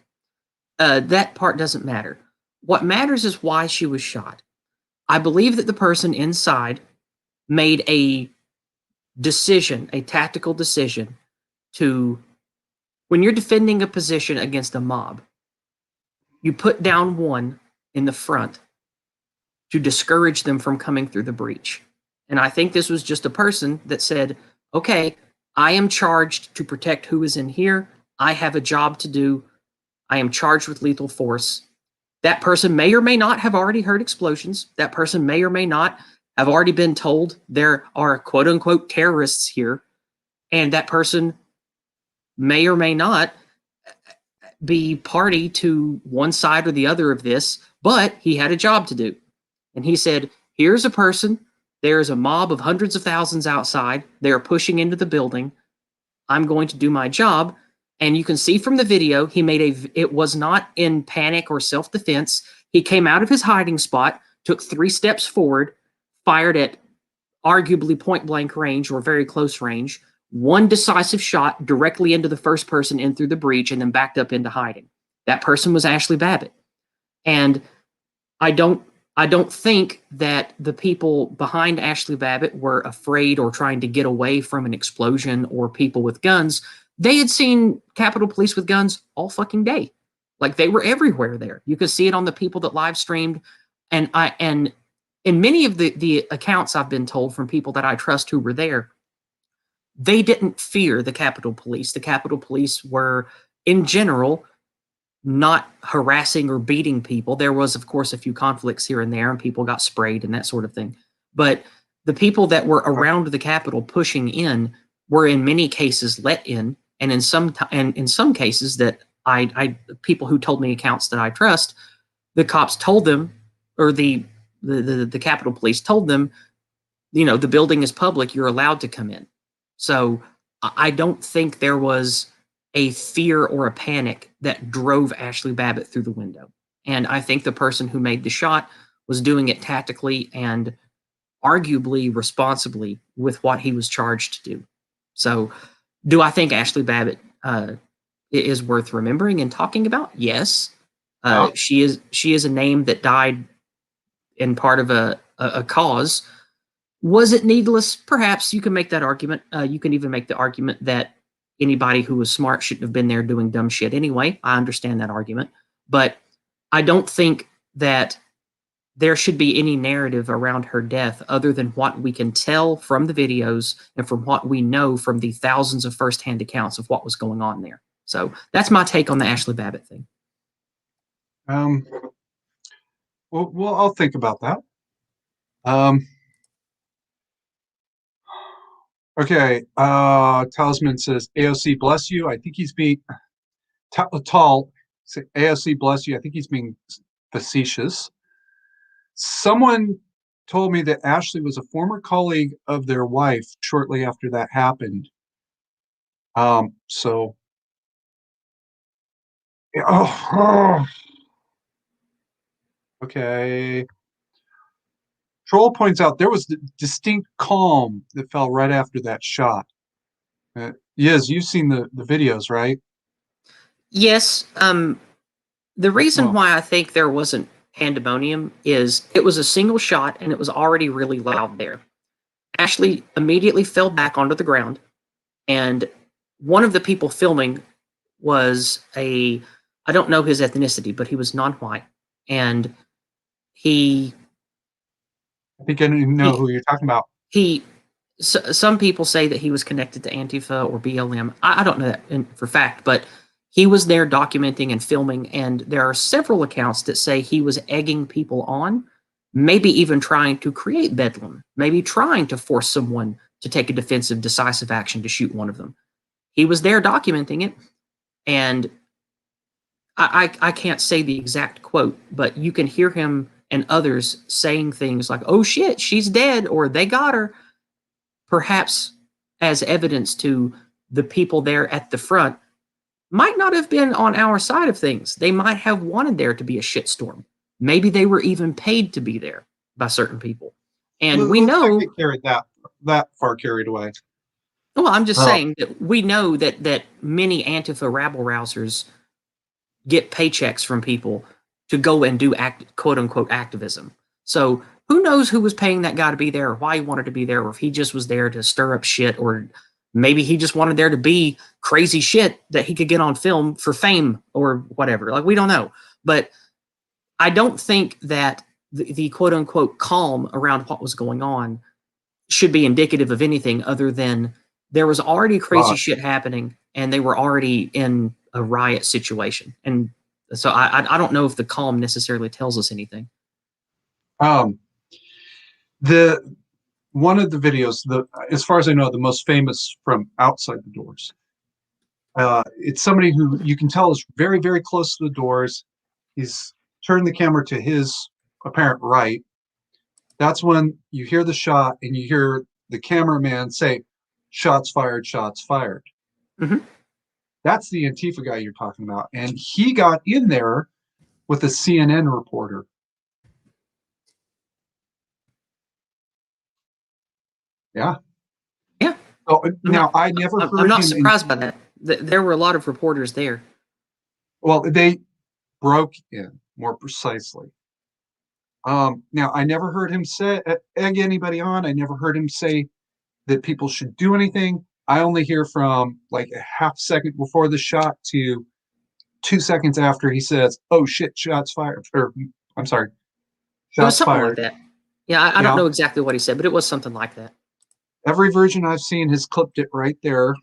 that part doesn't matter. What matters is why she was shot. I believe that the person inside made a decision, a tactical decision to, when you're defending a position against a mob, you put down one in the front to discourage them from coming through the breach. And I think this was just a person that said, okay, I am charged to protect who is in here. I have a job to do. I am charged with lethal force. That person may or may not have already heard explosions. That person may or may not have already been told there are quote unquote terrorists here. And that person may or may not be party to one side or the other of this, but he had a job to do. And he said, here's a person. There is a mob of hundreds of thousands outside. They are pushing into the building. I'm going to do my job. And you can see from the video, it was not in panic or self-defense. He came out of his hiding spot, took 3 steps forward, fired at arguably point blank range or very close range, one decisive shot directly into the first person in through the breach, and then backed up into hiding. That person was Ashley Babbitt. And I don't think that the people behind Ashley Babbitt were afraid or trying to get away from an explosion or people with guns. They had seen Capitol Police with guns all fucking day. Like, they were everywhere there. You could see it on the people that live streamed. And in many of the accounts I've been told from people that I trust who were there, they didn't fear the Capitol Police. The Capitol Police were, in general, not harassing or beating people. There was, of course, a few conflicts here and there, and people got sprayed and that sort of thing. But the people that were around the Capitol pushing in were, in many cases, let in, and in some cases that I people who told me accounts that I trust, the cops told them, or the Capitol Police told them, the building is public. You're allowed to come in. So I don't think there was a fear or a panic that drove Ashley Babbitt through the window. And I think the person who made the shot was doing it tactically and arguably responsibly with what he was charged to do. So do I think Ashley Babbitt is worth remembering and talking about? Yes. She is a name that died in part of a cause. Was it needless? Perhaps. You can make that argument. You can even make the argument that anybody who was smart shouldn't have been there doing dumb shit anyway. I understand that argument. But I don't think that there should be any narrative around her death other than what we can tell from the videos and from what we know from the thousands of firsthand accounts of what was going on there. So that's my take on the Ashley Babbitt thing. Well, I'll think about that. Okay. Talisman says, AOC bless you. I think he's being tall. AOC bless you. I think he's being facetious. Someone told me that Ashley was a former colleague of their wife shortly after that happened. So okay. Troll points out there was distinct calm that fell right after that shot. Yes, you've seen the videos, right? Yes. The reason why I think there wasn't pandemonium is it was a single shot and it was already really loud there. Ashley immediately fell back onto the ground, and one of the people filming was I don't know his ethnicity, but he was non-white. And I think I know who you're talking about. Some people say that he was connected to Antifa or BLM. I don't know that for fact, but He was there documenting and filming, and there are several accounts that say he was egging people on, maybe even trying to create bedlam, maybe trying to force someone to take a defensive, decisive action to shoot one of them. He was there documenting it, and I can't say the exact quote, but you can hear him and others saying things like, "Oh shit, she's dead," or "They got her," perhaps as evidence to the people there at the front might not have been on our side of things. They might have wanted there to be a shitstorm. Maybe they were even paid to be there by certain people. And we Let's not know, get carried that far carried away. well, I'm just Oh, saying that we know that many Antifa rabble rousers get paychecks from people to go and do quote unquote activism. So who knows who was paying that guy to be there, or why he wanted to be there, or if he just was there to stir up shit, or maybe he just wanted there to be crazy shit that he could get on film for fame or whatever. Like, we don't know. But I don't think that the quote unquote calm around what was going on should be indicative of anything other than there was already crazy God. shit happening and they were already in a riot situation. And so I don't know if the calm necessarily tells us anything. The one of the videos, as far as I know, the most famous from outside the doors. It's somebody who you can tell is very, very close to the doors. He's turned the camera to his apparent right. That's when you hear the shot and you hear the cameraman say, "Shots fired, shots fired." Mm-hmm. That's the Antifa guy you're talking about. And he got in there with a CNN reporter. Yeah. Yeah. Oh, now I never I'm heard not him. surprised by that. There were a lot of reporters there. Well, they broke in, more precisely. Now I never heard him say egg anybody on. I never heard him say that people should do anything. I only hear from like a half second before the shot to 2 seconds after he says, "Oh shit, shots fired," or I'm sorry, It was shots something like fired. that. Yeah, I don't Yeah, know exactly what he said, but it was something like that. every version I've seen has clipped it right there.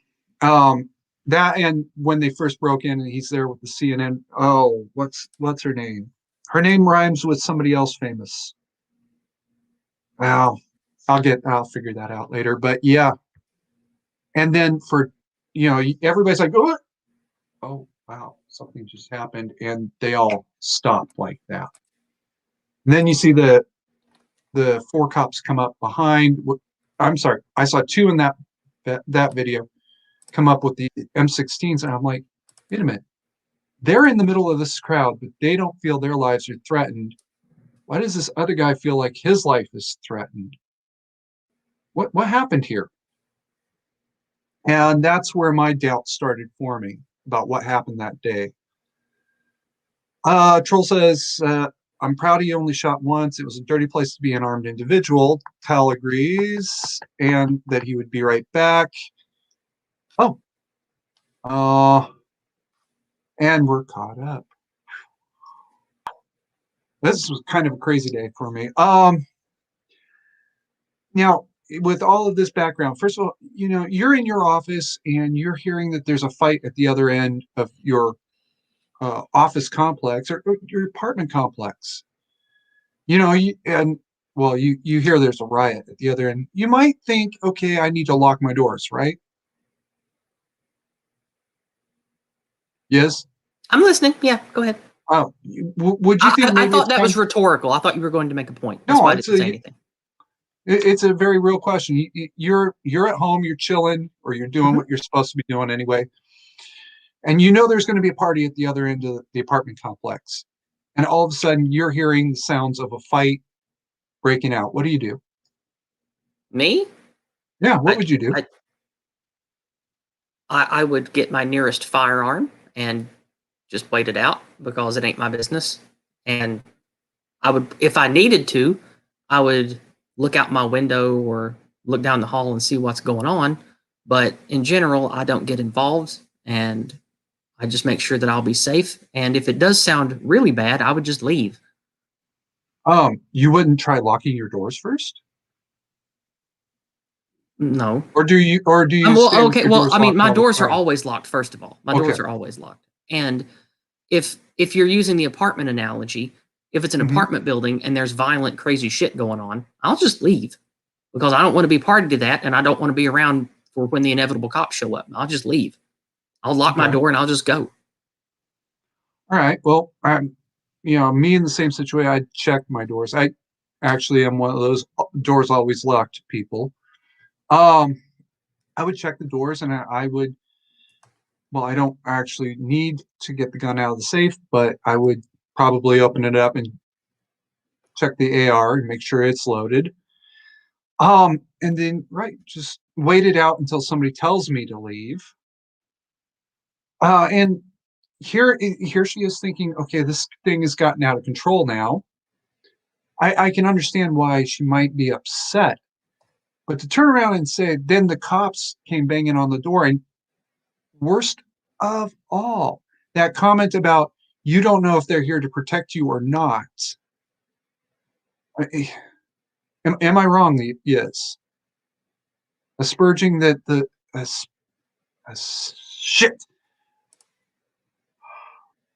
That and when they first broke in and he's there with the CNN. Oh, what's her name? Her name rhymes with somebody else famous. Well, I'll figure that out later. But yeah, and then for everybody's like, oh wow, something just happened, and they all stop like that. And then you see the four cops come up behind. I'm sorry, I saw two in that video come up with the M16s, and I'm like, wait a minute, they're in the middle of this crowd, but they don't feel their lives are threatened. Why does this other guy feel like his life is threatened? What happened here? And that's where my doubts started forming about what happened that day. Troll says, "I'm proud he only shot once. It was a dirty place to be an armed individual." Tal agrees, and that he would be right back. Oh, and we're caught up. This was kind of a crazy day for me. Now, with all of this background, first of all, you're in your office and you're hearing that there's a fight at the other end of your office complex or your apartment complex. And well, you hear there's a riot at the other end. You might think, okay, I need to lock my doors, right? Yes. I'm listening. Yeah, go ahead. Oh, would you think I maybe thought it's that time? was rhetorical. I thought you were going to make a point. That's No, why I didn't say anything. it's a very real question. You're at home, you're chilling, or you're doing Mm-hmm. what you're supposed to be doing anyway, and you know there's going to be a party at the other end of the apartment complex, and all of a sudden you're hearing the sounds of a fight breaking out. What do you do? Me? Yeah, what I, would you do? I I would get my nearest firearm and just wait it out because it ain't my business. And I would, if I needed to, I would look out my window or look down the hall and see what's going on. But in general, I don't get involved and I just make sure that I'll be safe. And if it does sound really bad, I would just leave. You wouldn't try locking your doors first, No. or do you stay with Okay. your Well, doors I mean, locked my all the doors are time? always locked, first of all. My Okay, doors are always locked. And if you're using the apartment analogy, if it's an Mhm. apartment building and there's violent, crazy shit going on, I'll just leave because I don't want to be party to that, and I don't want to be around for when the inevitable cops show up. I'll just leave. I'll lock my Okay. door and I'll just go. All right. Well, I'm, me in the same situation. I check my doors. I actually am one of those doors always locked people. Um, I would check the doors, and I would. Well, I don't actually need to get the gun out of the safe, but I would probably open it up and check the AR and make sure it's loaded. And then just wait it out until somebody tells me to leave. And here she is thinking, okay, this thing has gotten out of control now. I can understand why she might be upset, but to turn around and say, then the cops came banging on the door, and worst of all, that comment about you don't know if they're here to protect you or not. Am I wrong? Yes. Asperging that shit,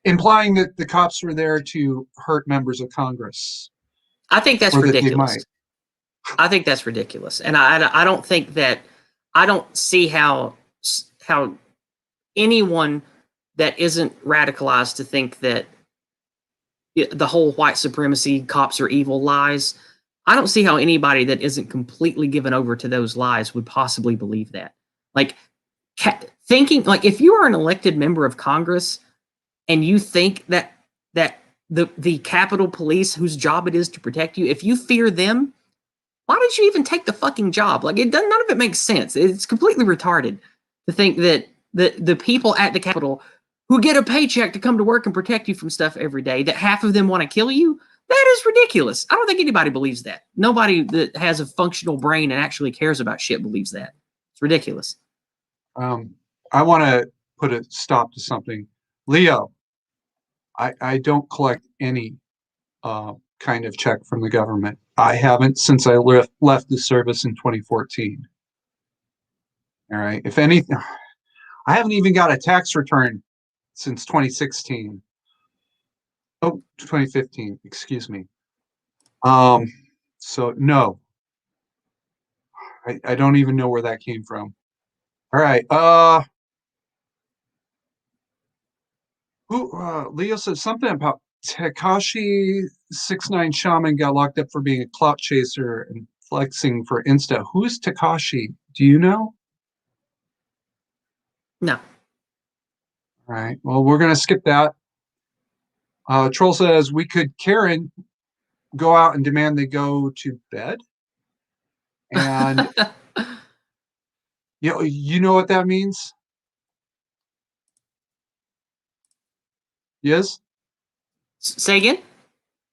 implying that the cops were there to hurt members of Congress, I think that's or that they ridiculous. might. I think that's ridiculous, and I don't think that I don't see how anyone that isn't radicalized to think that the whole white supremacy cops are evil lies. I don't see how anybody that isn't completely given over to those lies would possibly believe that. Like thinking like if you are an elected member of Congress and you think that the Capitol Police, whose job it is to protect you, if you fear them, why did you even take the fucking job? Like it doesn't. None of it makes sense. It's completely retarded to think that the people at the Capitol who get a paycheck to come to work and protect you from stuff every day, that half of them want to kill you. That is ridiculous. I don't think anybody believes that. Nobody that has a functional brain and actually cares about shit believes that. It's ridiculous. I want to put a stop to something. Leo, I don't collect any kind of check from the government. I haven't since I left the service in 2014. All right. If anything, I haven't even got a tax return since 2016. Oh, 2015, excuse me. Um, so no, I don't even know where that came from. All right. Leo said something about Takashi 69 Shaman got locked up for being a clout chaser and flexing for Insta. Who's Takashi? Do you know? No. All right. Well, we're gonna skip that. Troll says we could Karen go out and demand they go to bed. And you know what that means? Yes. Say again?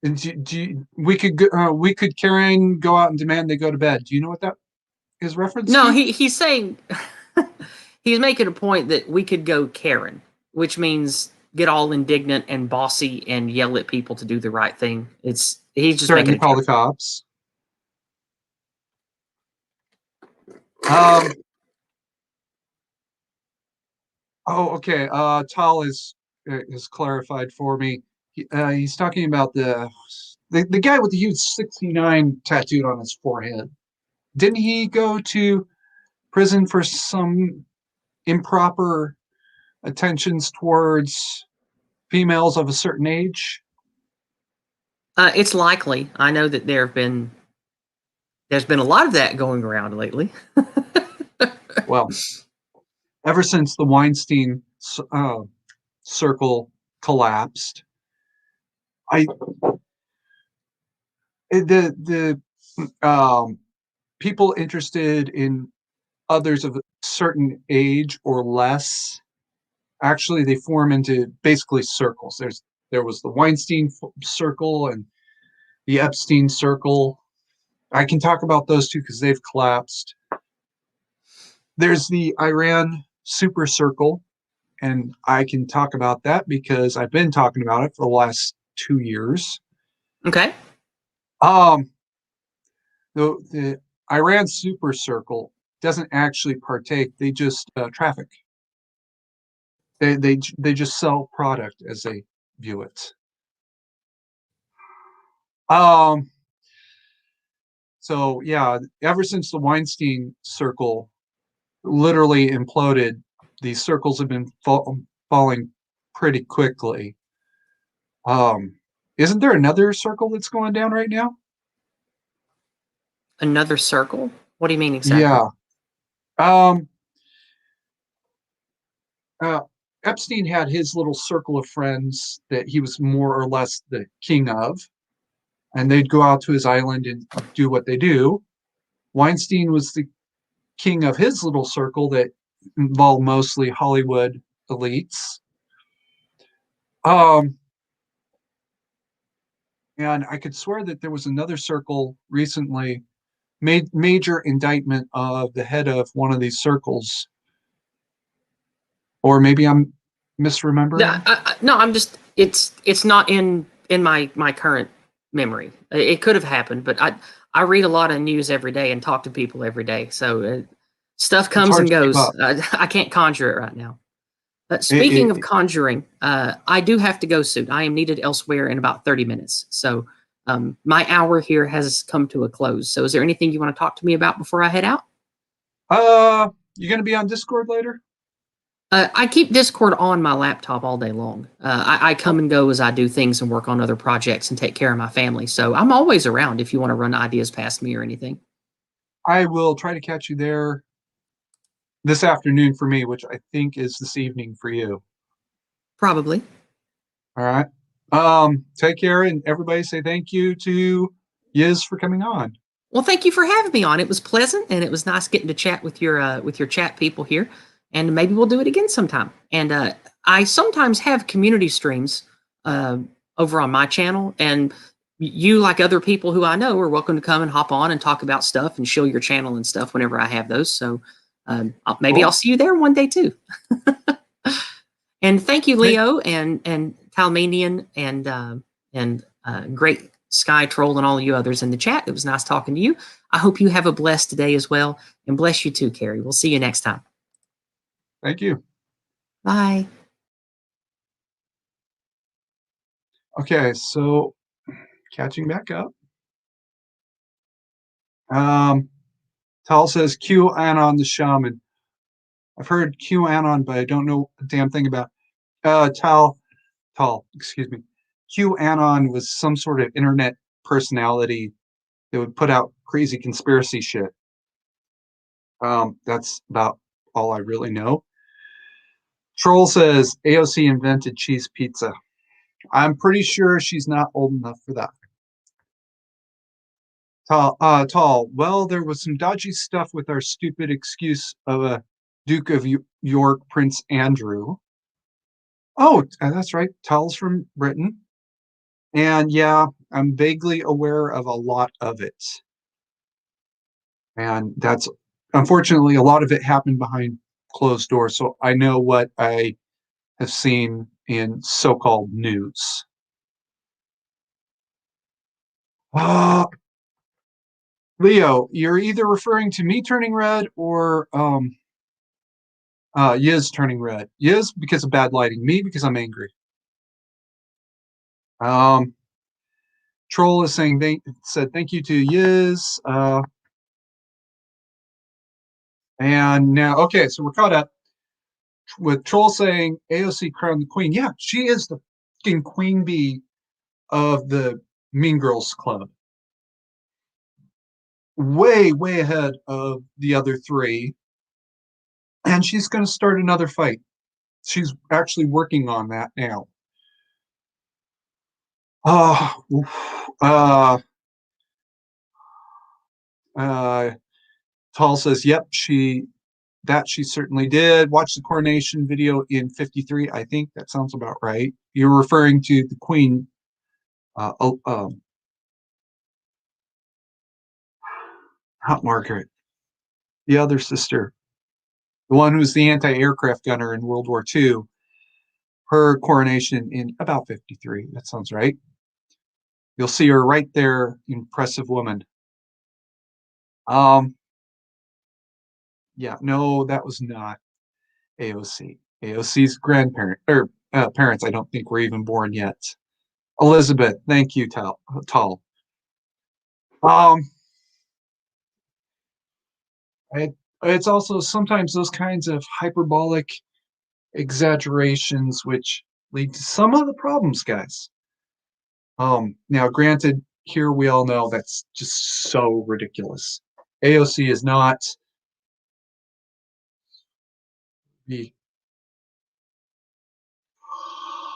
And we could Karen go out and demand they go to bed. Do you know what that is reference No, to? he's saying he's making a point that we could go Karen, which means get all indignant and bossy and yell at people to do the right thing. He's just Threaten making to a call the joke. cops. Um. Oh, okay. Tal is clarified for me. He's talking about the guy with the huge 69 tattooed on his forehead. Didn't he go to prison for some improper attentions towards females of a certain age? It's likely. I know that there's been a lot of that going around lately. Well, ever since the Weinstein circle collapsed, I the people interested in others of a certain age or less, actually they form into basically circles. There was the Weinstein circle and the Epstein circle. I can talk about those two because they've collapsed. There's the Iran super circle, and I can talk about that because I've been talking about it for the last 2 years. Okay. Um, the Iran super circle doesn't actually partake; they just traffic. They just sell product as they view it. Um, so yeah, ever since the Weinstein circle literally imploded, these circles have been falling pretty quickly. Um, isn't there another circle that's going down right now? Another circle? What do you mean exactly? Yeah. Um, uh, Epstein had his little circle of friends that he was more or less the king of, and they'd go out to his island and do what they do. Weinstein was the king of his little circle that involved mostly Hollywood elites. Um, and I could swear that there was another circle recently, made major indictment of the head of one of these circles, or maybe I'm No, misremembering. no, I'm just it's not in my current memory. It could have happened, but I read a lot of news every day and talk to people every day, so stuff It's comes hard and to keep goes. up. I can't conjure it right now. But It, speaking of it, conjuring, I do have to go soon. I am needed elsewhere in about 30 minutes. So my hour here has come to a close. So is there anything you want to talk to me about before I head out? you gonna be on Discord later? I keep Discord on my laptop all day long. I come and go as I do things and work on other projects and take care of my family. So I'm always around if you want to run ideas past me or anything. I will try to catch you there this afternoon for me, which I think is this evening for you. Probably. All right. Take care, and everybody say thank you to Yiz for coming on. Well, thank you for having me on. It was pleasant and it was nice getting to chat with your chat people here. And maybe we'll do it again sometime. And I sometimes have community streams uh, over on my channel, and you, like other people who I know, are welcome to come and hop on and talk about stuff and show your channel and stuff whenever I have those. So maybe I'll Cool. see you there one day too. And thank you, Hey, Leo and Talmanian and Great Sky Troll and all you others in the chat. It was nice talking to you. I hope you have a blessed day as well, and bless you too, Carrie. We'll see you next time. thank you. Bye. Okay, so catching back up. Um, Tal says QAnon the shaman. I've heard QAnon, but I don't know a damn thing about. Tal, excuse me. QAnon was some sort of internet personality that would put out crazy conspiracy shit. That's about all I really know. Troll says AOC invented cheese pizza. I'm pretty sure she's not old enough for that. Tall. Well, there was some dodgy stuff with our stupid excuse of a Duke of York, Prince Andrew. Oh, that's right. Tall's from Britain. And yeah, I'm vaguely aware of a lot of it. And that's unfortunately a lot of it happened behind closed doors. So I know what I have seen in so called news. Uh, Leo, you're either referring to me turning red or Yiz turning red. Yiz because of bad lighting, me because I'm angry. Um, Troll is saying said thank you to Yiz. And now, okay, so we're caught up with Troll saying AOC crowned the queen. Yeah, she is the fucking queen bee of the Mean Girls Club. Way, way ahead of the other three. And she's going to start another fight. She's actually working on that now. Uh, uh, uh, Tall says, "Yep, she certainly did. Watch the coronation video in '53. I think that sounds about right. You're referring to the Queen, uh, oh, not Margaret, the other sister, the one who was the anti-aircraft gunner in World War II. Her coronation in about '53. That sounds right. You'll see her right there. Impressive woman. Um, yeah, no, that was not AOC. AOC's grandparent or parents, I don't think were even born yet. Elizabeth, thank you, Tall. Um, it, it's also sometimes those kinds of hyperbolic exaggerations which lead to some of the problems, guys. Now, granted, here we all know that's just so ridiculous. AOC is not the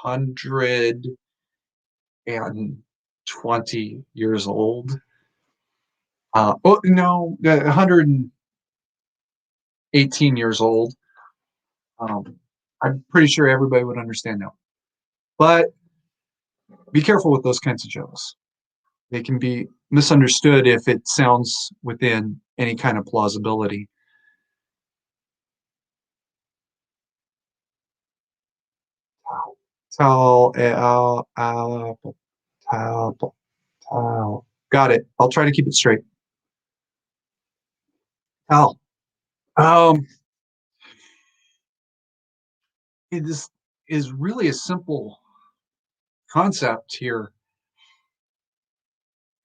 120 years old. Oh no, 118 years old. I'm pretty sure everybody would understand now. But be careful with those kinds of jokes. They can be misunderstood if it sounds within any kind of plausibility. Towel, apple, towel, towel. Got it. I'll try to keep it straight. Towel. Um, it is really a simple concept here.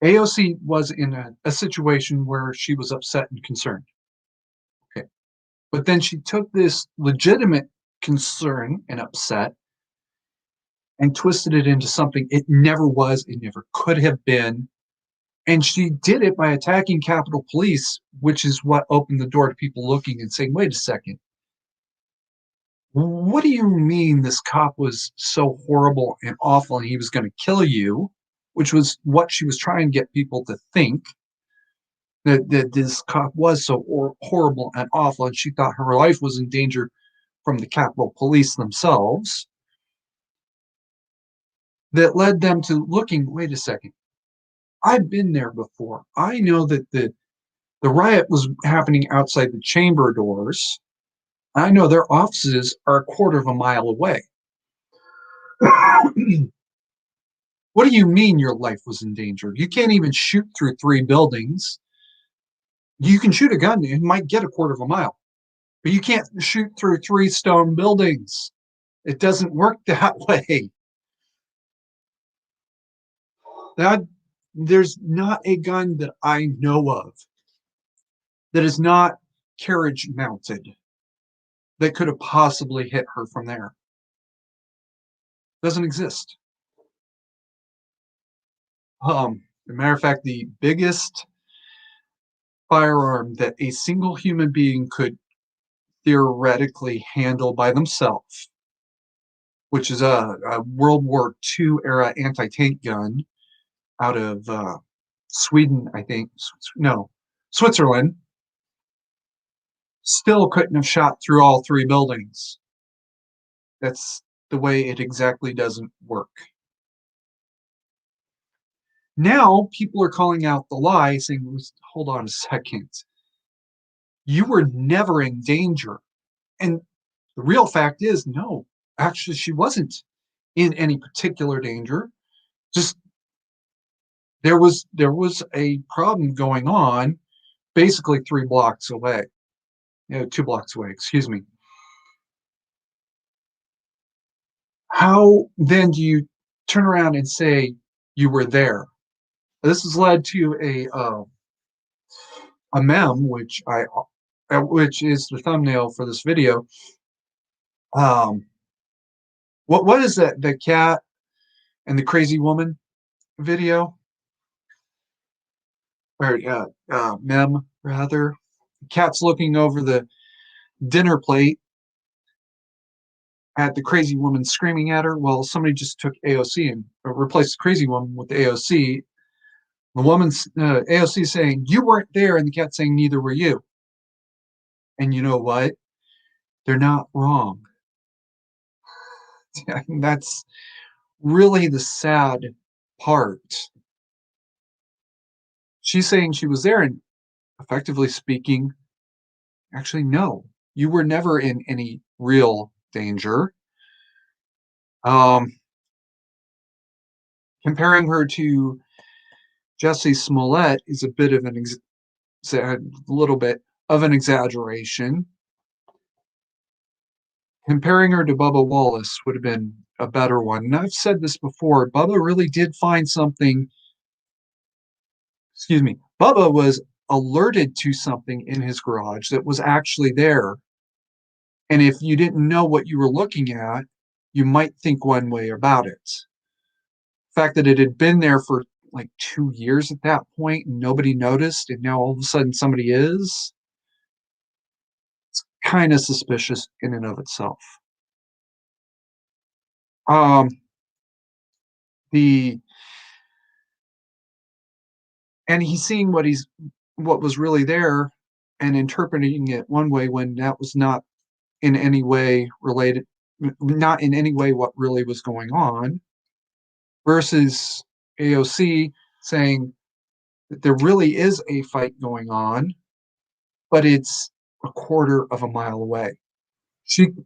AOC was in a situation where she was upset and concerned. Okay. But then she took this legitimate concern and upset and twisted it into something it never was, it never could have been. And she did it by attacking Capitol Police, which is what opened the door to people looking and saying, wait a second, what do you mean this cop was so horrible and awful and he was going to kill you? Which was what she was trying to get people to think that this cop was so horrible and awful, and she thought her life was in danger from the Capitol Police themselves. That led them to looking, wait a second, I've been there before. I know that the riot was happening outside the chamber doors. I know their offices are a quarter of a mile away. What do you mean your life was in danger? You can't even shoot through 3 buildings. You can shoot a gun, it might get a quarter of a mile, but you can't shoot through 3 stone buildings. It doesn't work that way. That there's not a gun that I know of that is not carriage mounted that could have possibly hit her from there. Doesn't exist. As a matter of fact, the biggest firearm that a single human being could theoretically handle by themselves, which is a World War II era anti-tank gun out of Sweden, I think. No, Switzerland. Still couldn't have shot through all 3 buildings. That's the way it exactly doesn't work. Now people are calling out the lie, saying, hold on a second. You were never in danger. And the real fact is, no, actually, she wasn't in any particular danger. Just there was a problem going on basically 3 blocks away. 2 blocks away, excuse me. How then do you turn around and say you were there? This has led to a meme, which is the thumbnail for this video. Um, what is that? The cat and the crazy woman video, or meme rather. The cat's looking over the dinner plate at the crazy woman screaming at her. Well, somebody just took AOC and replaced the crazy woman with the AOC. The woman's AOC saying, "You weren't there," and the cat saying, "Neither were you." And you know what? They're not wrong. That's really the sad part. She's saying she was there, and effectively speaking, actually, no, you were never in any real danger. Um, Comparing her to Jesse Smollett is a bit of a little bit of an exaggeration. Comparing her to Bubba Wallace would have been a better one. And I've said this before. Bubba really did find something. Excuse me. Bubba was alerted to something in his garage that was actually there. And if you didn't know what you were looking at, you might think one way about it. The fact that it had been there for like 2 years at that point and nobody noticed, and now all of a sudden somebody is, it's kind of suspicious in and of itself. Um, the and he's seeing what was really there and interpreting it one way when that was not in any way related, not in any way what really was going on, versus AOC saying that there really is a fight going on, but it's a quarter of a mile away.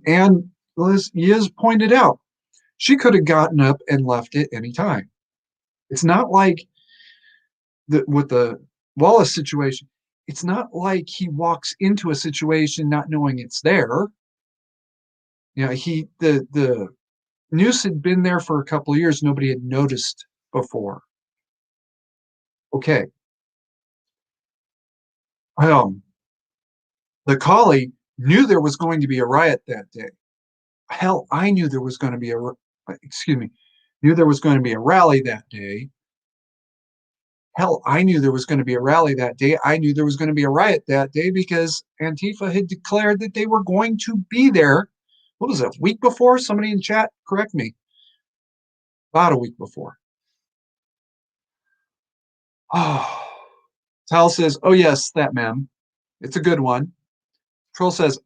And Liz Yiz pointed out, she could have gotten up and left at any time. It's not like with the Wallace situation, it's not like he walks into a situation not knowing it's there. The noose had been there for a couple of years, nobody had noticed before. Okay. Um, the Collie knew there was going to be a riot that day. Hell, I knew there was going to be knew there was going to be a rally that day. Hell, I knew there was going to be a rally that day. I knew there was going to be a riot that day because Antifa had declared that they were going to be there. What was it, a week before? Somebody in chat, correct me. About a week before. Oh, Tal says, oh, yes, that mem. It's a good one. Troll says,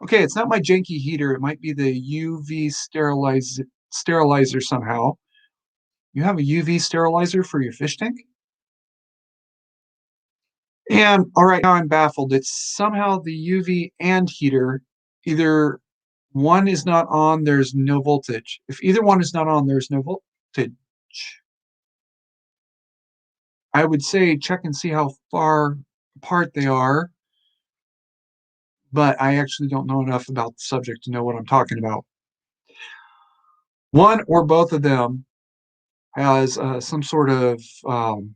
okay, it's not my janky heater. It might be the UV sterilizer somehow. You have a UV sterilizer for your fish tank? And all right, now I'm baffled. It's somehow the UV and heater, either one is not on, there's no voltage. If either one is not on, there's no voltage. I would say check and see how far apart they are, but I actually don't know enough about the subject to know what I'm talking about. One or both of them has some sort of um,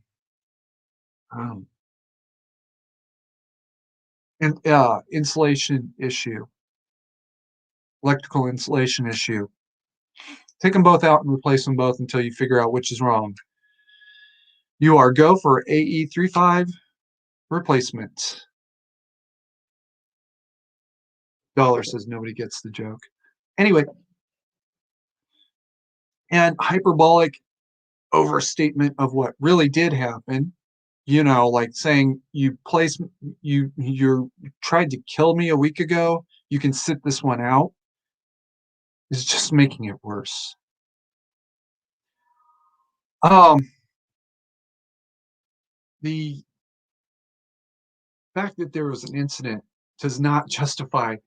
insulation issue, electrical insulation issue. Take them both out and replace them both until you figure out which is wrong. You are go for AE35 replacement. Dollar says nobody gets the joke. Anyway, and hyperbolic overstatement of what really did happen. Like saying you tried to kill me a week ago. You can sit this one out. Is just making it worse. The fact that there was an incident does not justify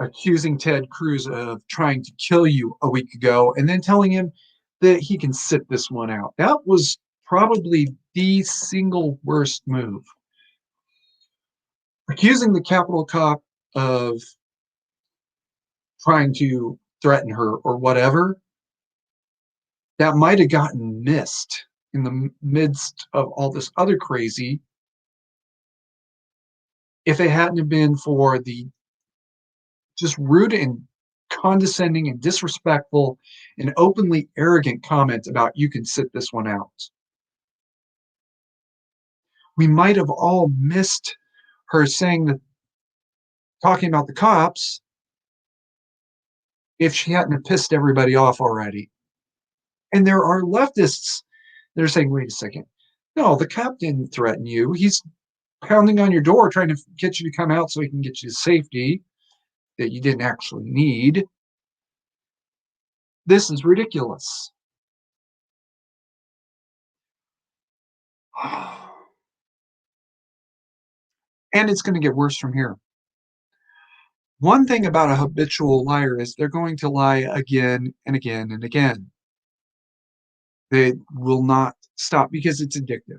accusing Ted Cruz of trying to kill you a week ago and then telling him that he can sit this one out. That was probably the single worst move. Accusing the Capitol cop of trying to threaten her or whatever, that might have gotten missed in the midst of all this other crazy if it hadn't have been for the just rude and condescending and disrespectful and openly arrogant comment about you can sit this one out. We might have all missed her saying that, talking about the cops, if she hadn't have pissed everybody off already. And there are leftists that are saying, wait a second, no, the cop didn't threaten you. He's pounding on your door trying to get you to come out so he can get you to safety that you didn't actually need. This is ridiculous. And it's going to get worse from here. One thing about a habitual liar is they're going to lie again and again and again. They will not stop because it's addictive.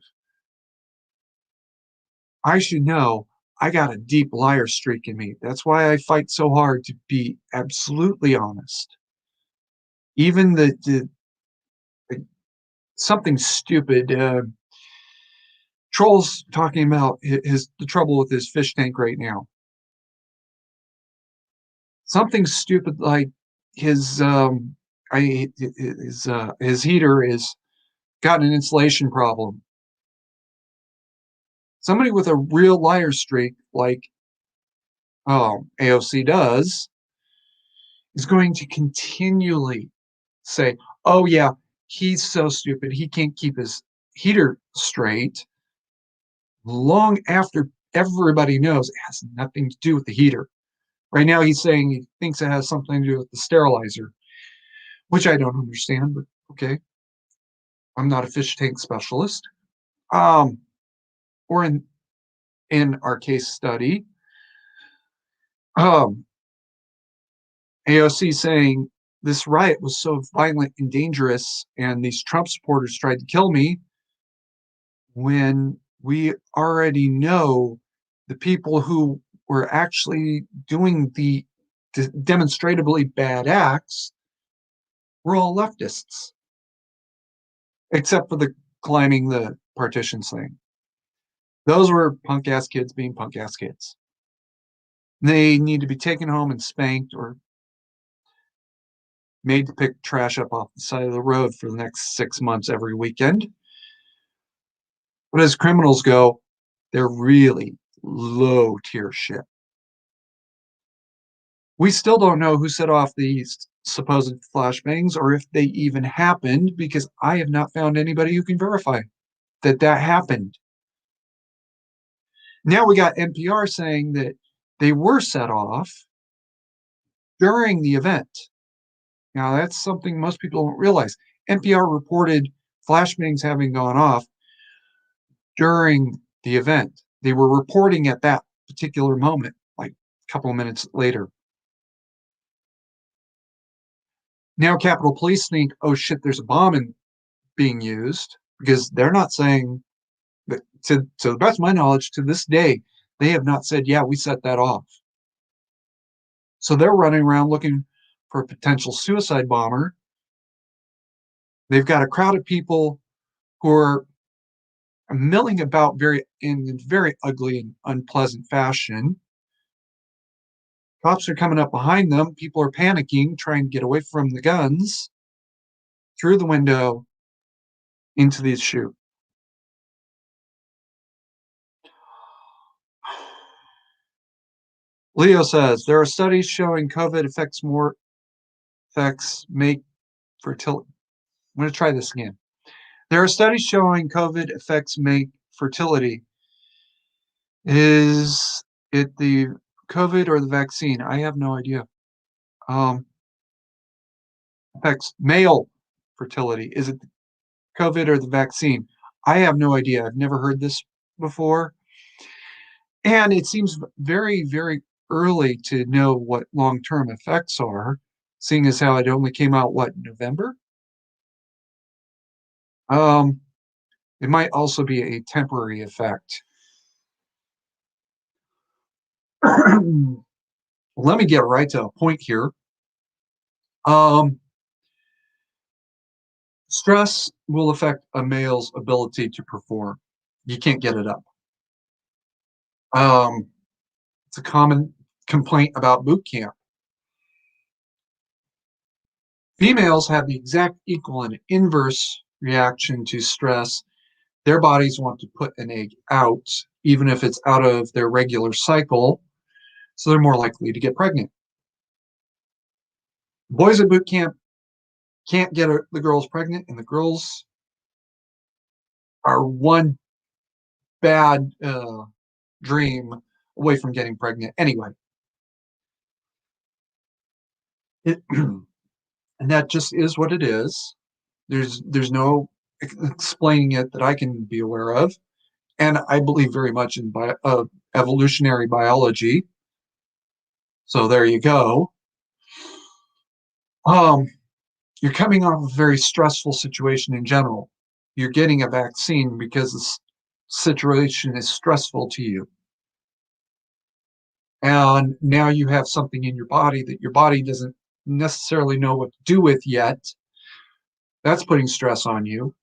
I should know. I got a deep liar streak in me. That's why I fight so hard to be absolutely honest. Even the something stupid. Troll's talking about the trouble with his fish tank right now. Something stupid like his his heater is got an insulation problem. Somebody with a real liar streak like AOC does is going to continually say, "Oh yeah, he's so stupid. He can't keep his heater straight." Long after everybody knows it has nothing to do with the heater. Right now, he's saying he thinks it has something to do with the sterilizer, which I don't understand, but okay. I'm not a fish tank specialist. Um, or in our case study, um, AOC saying this riot was so violent and dangerous, and these Trump supporters tried to kill me when we already know the people who were actually doing the demonstrably bad acts were all leftists, except for the climbing the partitions thing. Those were punk ass kids being punk ass kids. They need to be taken home and spanked or made to pick trash up off the side of the road for the next 6 months every weekend. But as criminals go, they're really low tier shit. We still don't know who set off these supposed flashbangs or if they even happened because I have not found anybody who can verify that happened. Now we got NPR saying that they were set off during the event. Now, that's something most people don't realize. NPR reported flashbangs having gone off during the event. They were reporting at that particular moment, like a couple of minutes later. Now, Capitol Police think, oh shit, there's a bomb being used because they're not saying that, to the best of my knowledge, to this day, they have not said, yeah, we set that off. So they're running around looking for a potential suicide bomber. They've got a crowd of people who are milling about in very ugly and unpleasant fashion. Cops are coming up behind them. People are panicking, trying to get away from the guns through the window into the chute. Leo says there are studies showing COVID affects make fertility. I'm going to try this again. There are studies showing COVID affects make fertility. Is it the COVID or the vaccine? I have no idea. Affects male fertility. Is it COVID or the vaccine? I have no idea. I've never heard this before. And it seems very, very early to know what long term effects are, seeing as how it only came out, what, November? Um, it might also be a temporary effect. Let me get right to a point here. Stress will affect a male's ability to perform. You can't get it up. It's a common complaint about boot camp. Females have the exact equal and inverse reaction to stress. Their bodies want to put an egg out, even if it's out of their regular cycle, so they're more likely to get pregnant. Boys at boot camp can't get the girls pregnant, and the girls are one bad dream away from getting pregnant anyway. And that just is what it is. There's no explaining it that I can be aware of. And I believe very much in evolutionary biology. So there you go. You're coming off a very stressful situation in general. You're getting a vaccine because the situation is stressful to you. And now you have something in your body that your body doesn't necessarily know what to do with yet. That's putting stress on you.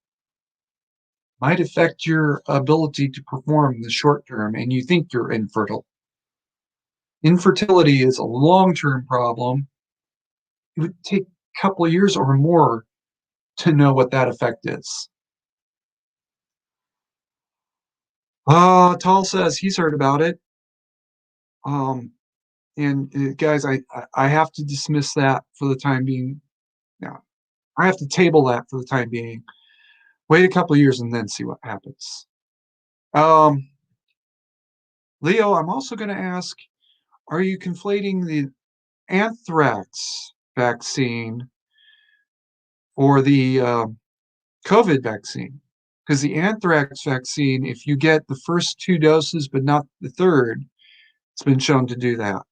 Might affect your ability to perform in the short term, and you think you're infertile. Infertility is a long-term problem. It would take a couple of years or more to know what that effect is. Tall says he's heard about it. Um, and guys, I have to dismiss that for the time being. Yeah, I have to table that for the time being. Wait a couple of years and then see what happens. Um, Leo, I'm also going to ask, are you conflating the anthrax vaccine or the COVID vaccine? Because the anthrax vaccine, if you get the first two doses but not the third, it's been shown to do that.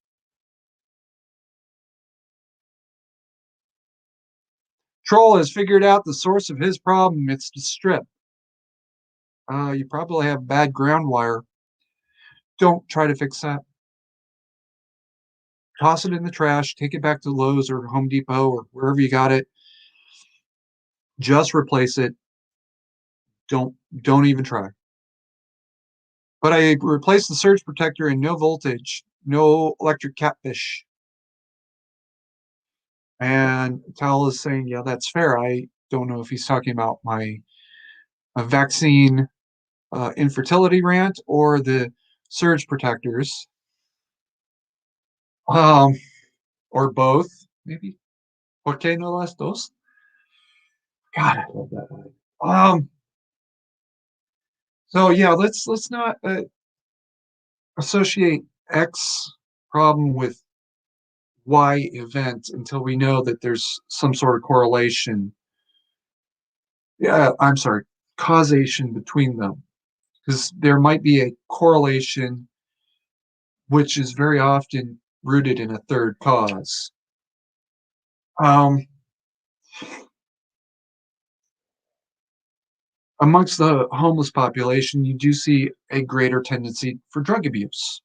Troll has figured out the source of his problem. It's the strip. You probably have bad ground wire. Don't try to fix that. Toss it in the trash. Take it back to Lowe's or Home Depot or wherever you got it. Just replace it. Don't even try. But I replaced the surge protector in no voltage, no electric catfish. And Tal is saying, yeah, that's fair. I don't know if he's talking about my vaccine infertility rant or the surge protectors, um, or both, maybe. ¿Por qué no las dos? God, I love that line. So yeah, let's not associate X problem with Y event until we know that there's some sort of correlation. Yeah, I'm sorry, causation between them, because there might be a correlation which is very often rooted in a third cause. Um, Amongst the homeless population, you do see a greater tendency for drug abuse.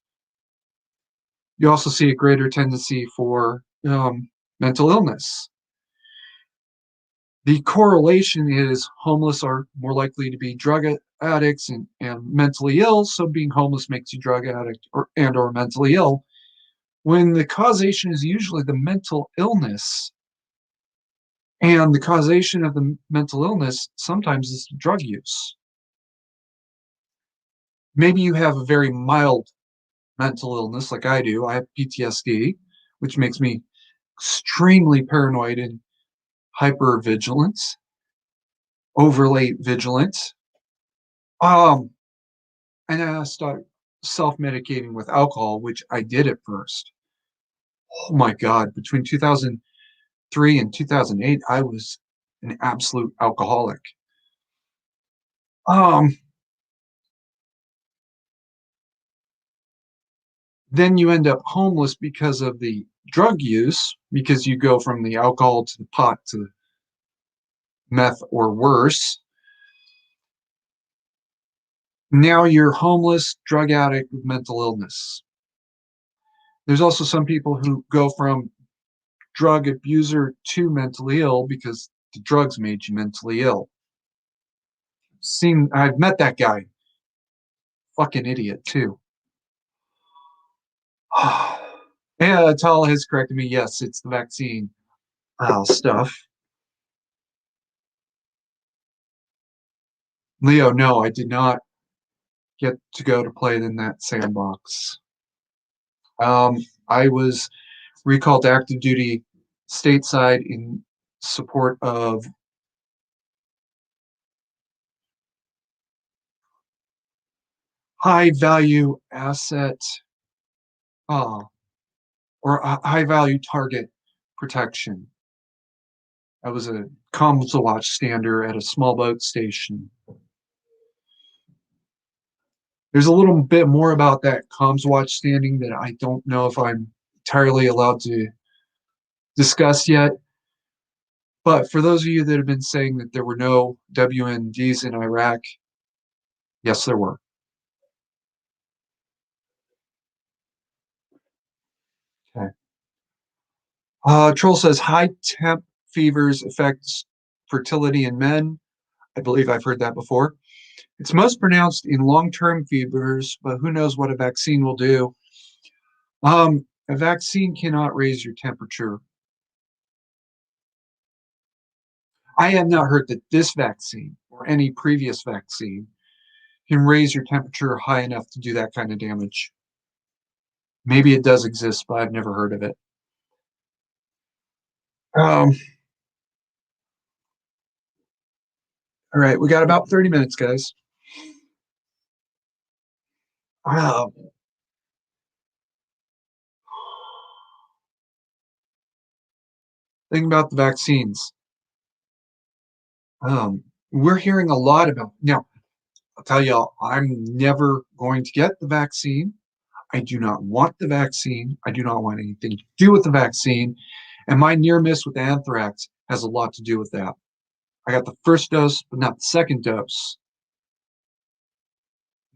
You also see a greater tendency for mental illness. The correlation is homeless are more likely to be drug addicts and mentally ill. So being homeless makes you drug addict or mentally ill. When the causation is usually the mental illness, and the causation of the mental illness sometimes is drug use. Maybe you have a very mild mental illness like I do. I have PTSD, which makes me extremely paranoid and hyper vigilant, overly vigilant. Um, and I start self-medicating with alcohol, which I did at first. Oh my God, between 2003 and 2008, I was an absolute alcoholic. Um, then you end up homeless because of the drug use, because you go from the alcohol to the pot to meth or worse. Now you're homeless, drug addict with mental illness. There's also some people who go from drug abuser to mentally ill because the drugs made you mentally ill. I've met that guy. Fucking idiot too. Yeah, Tal has corrected me. Yes, it's the vaccine stuff. Leo, no, I did not get to go to play in that sandbox. Um, I was recalled to active duty stateside in support of high value asset uh, or a high value target protection. I was a comms watch stander at a small boat station. There's a little bit more about that comms watch standing that I don't know if I'm entirely allowed to discuss yet. But for those of you that have been saying that there were no WMDs in Iraq, yes, there were. Troll says high temp fevers affects fertility in men. I believe I've heard that before. It's most pronounced in long-term fevers, but who knows what a vaccine will do. A vaccine cannot raise your temperature. I have not heard that this vaccine or any previous vaccine can raise your temperature high enough to do that kind of damage. Maybe it does exist, but I've never heard of it. Um, all right, we got about 30 minutes, guys. Um, Think about the vaccines. We're hearing a lot about now. I'll tell y'all, I'm never going to get the vaccine. I do not want the vaccine. I do not want anything to do with the vaccine. And my near miss with anthrax has a lot to do with that. I got the first dose, but not the second dose.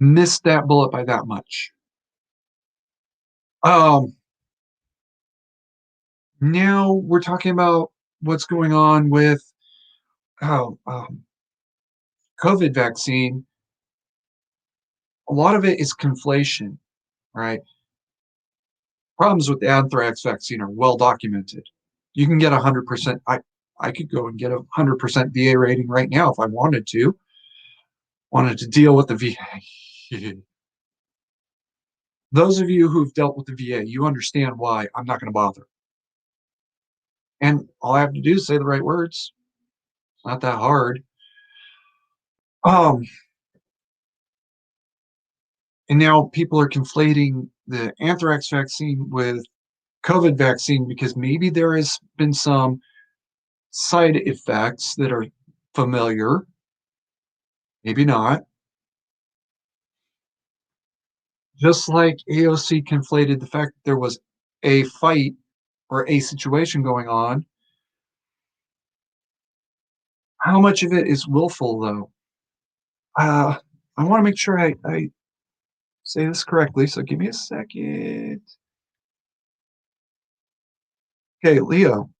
Missed that bullet by that much. Um, Now we're talking about what's going on with oh, COVID vaccine. A lot of it is conflation, right? Problems with the anthrax vaccine are well documented. You can get 100%. I could go and get a 100% VA rating right now if I wanted to deal with the VA. Those of you who've dealt with the VA, you understand why I'm not going to bother. And all I have to do is say the right words. It's not that hard. Um, and now people are conflating the anthrax vaccine with COVID vaccine because maybe there has been some side effects that are familiar, maybe not. Just like AOC conflated the fact that there was a fight or a situation going on. How much of it is willful, though? I want to make sure I say this correctly, so give me a second. Okay, Leo.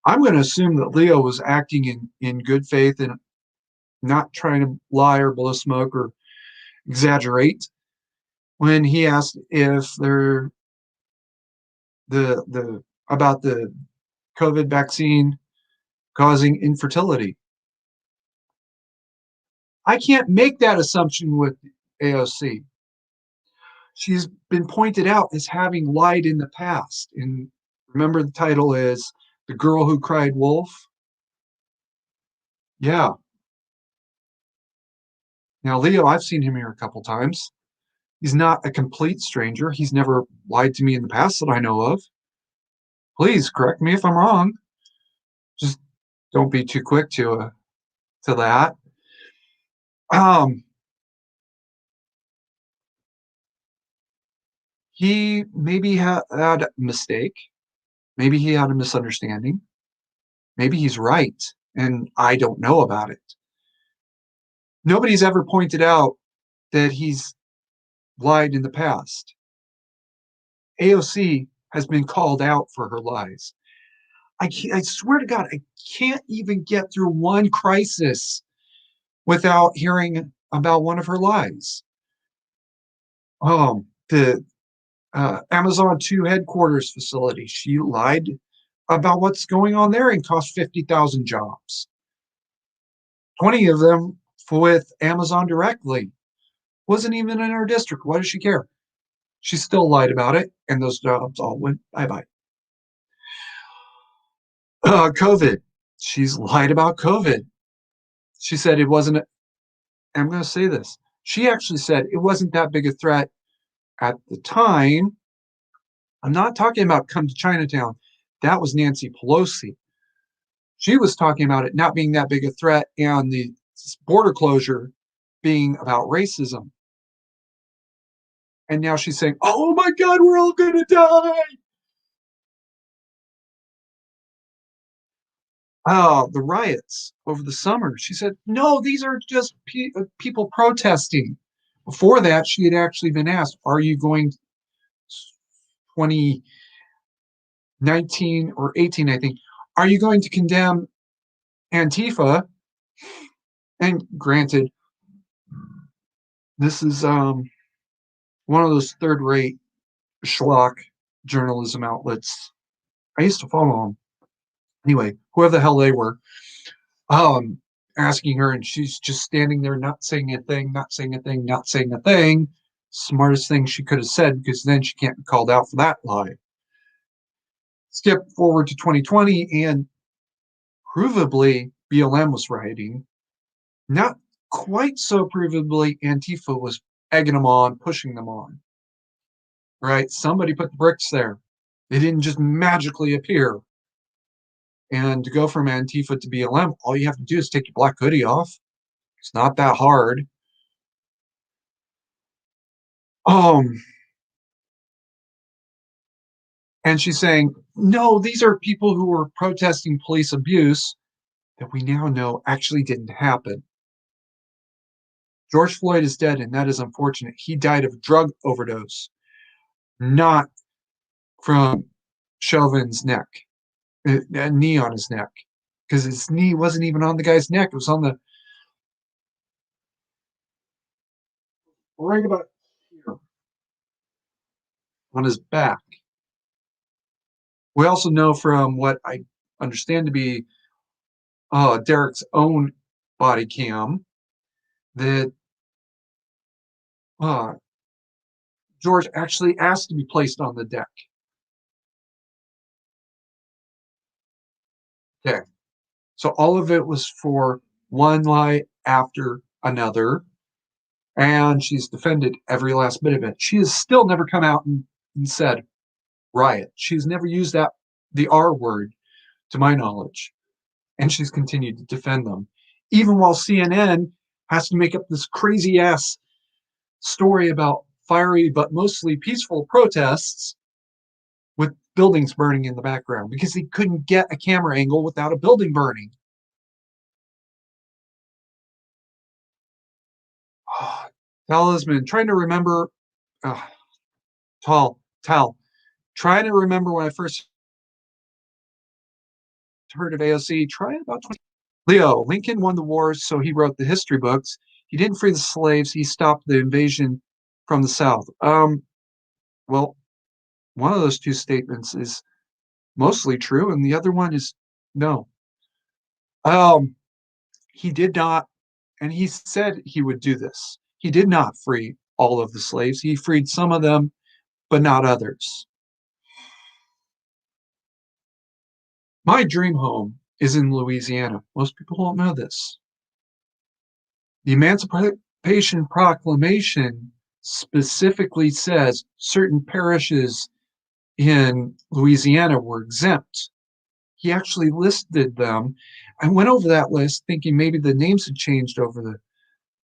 I'm going to assume that Leo was acting in good faith and not trying to lie or blow smoke or exaggerate when he asked if they're the about the COVID vaccine causing infertility. I can't make that assumption with AOC. She's been pointed out as having lied in the past. And remember, the title is The Girl Who Cried Wolf? Yeah. Now, Leo, I've seen him here a couple times. He's not a complete stranger. He's never lied to me in the past that I know of. Please correct me if I'm wrong. Just don't be too quick to that. Um, he maybe had a mistake. Maybe he had a misunderstanding. Maybe he's right, and I don't know about it. Nobody's ever pointed out that he's lied in the past. AOC has been called out for her lies. I swear to God, I can't even get through one crisis without hearing about one of her lies. The Amazon 2 headquarters facility, she lied about what's going on there and cost 50,000 jobs. 20 of them with Amazon directly. Wasn't even in her district. Why does she care? She still lied about it, and those jobs all went bye-bye. COVID. She's lied about COVID. She said it wasn't, I'm going to say this. She actually said it wasn't that big a threat at the time. I'm not talking about come to Chinatown. That was Nancy Pelosi. She was talking about it not being that big a threat and the border closure being about racism. And now she's saying, oh my God, we're all going to die. The riots over the summer. She said, no, these are just people protesting. Before that, she had actually been asked, are you going 20 19 or 18, I think. Are you going to condemn Antifa? And granted, this is one of those third-rate schlock journalism outlets. I used to follow them. Anyway, whoever the hell they were, um, asking her, and she's just standing there, not saying a thing, not saying a thing, not saying a thing. Smartest thing she could have said, because then she can't be called out for that lie. Skip forward to 2020, and provably BLM was rioting. Not quite so provably Antifa was egging them on, pushing them on. Right? Somebody put the bricks there. They didn't just magically appear. And to go from Antifa to BLM, all you have to do is take your black hoodie off. It's not that hard. Um, and she's saying, no, these are people who were protesting police abuse that we now know actually didn't happen. George Floyd is dead, and that is unfortunate. He died of drug overdose, not from Chauvin's neck, a knee on his neck, because his knee wasn't even on the guy's neck. It was on the right about here, on his back. We also know from what I understand to be Derek's own body cam that uh, George actually asked to be placed on the deck. Okay. So all of it was for one lie after another. And she's defended every last bit of it. She has still never come out and said riot. She's never used the R word, to my knowledge. And she's continued to defend them. Even while CNN has to make up this crazy ass story about fiery but mostly peaceful protests with buildings burning in the background because they couldn't get a camera angle without a building burning. Tal has been trying to remember. Tal, trying to remember when I first heard of AOC. Try about 20. Leo, Lincoln won the wars, so he wrote the history books. He didn't free the slaves. He stopped the invasion from the South. Well, one of those two statements is mostly true, and the other one is no. He did not, and he said he would do this. He did not free all of the slaves. He freed some of them, but not others. My dream home is in Louisiana. Most people don't know this. The Emancipation Proclamation specifically says certain parishes in Louisiana were exempt. He actually listed them. I went over that list thinking maybe the names had changed over the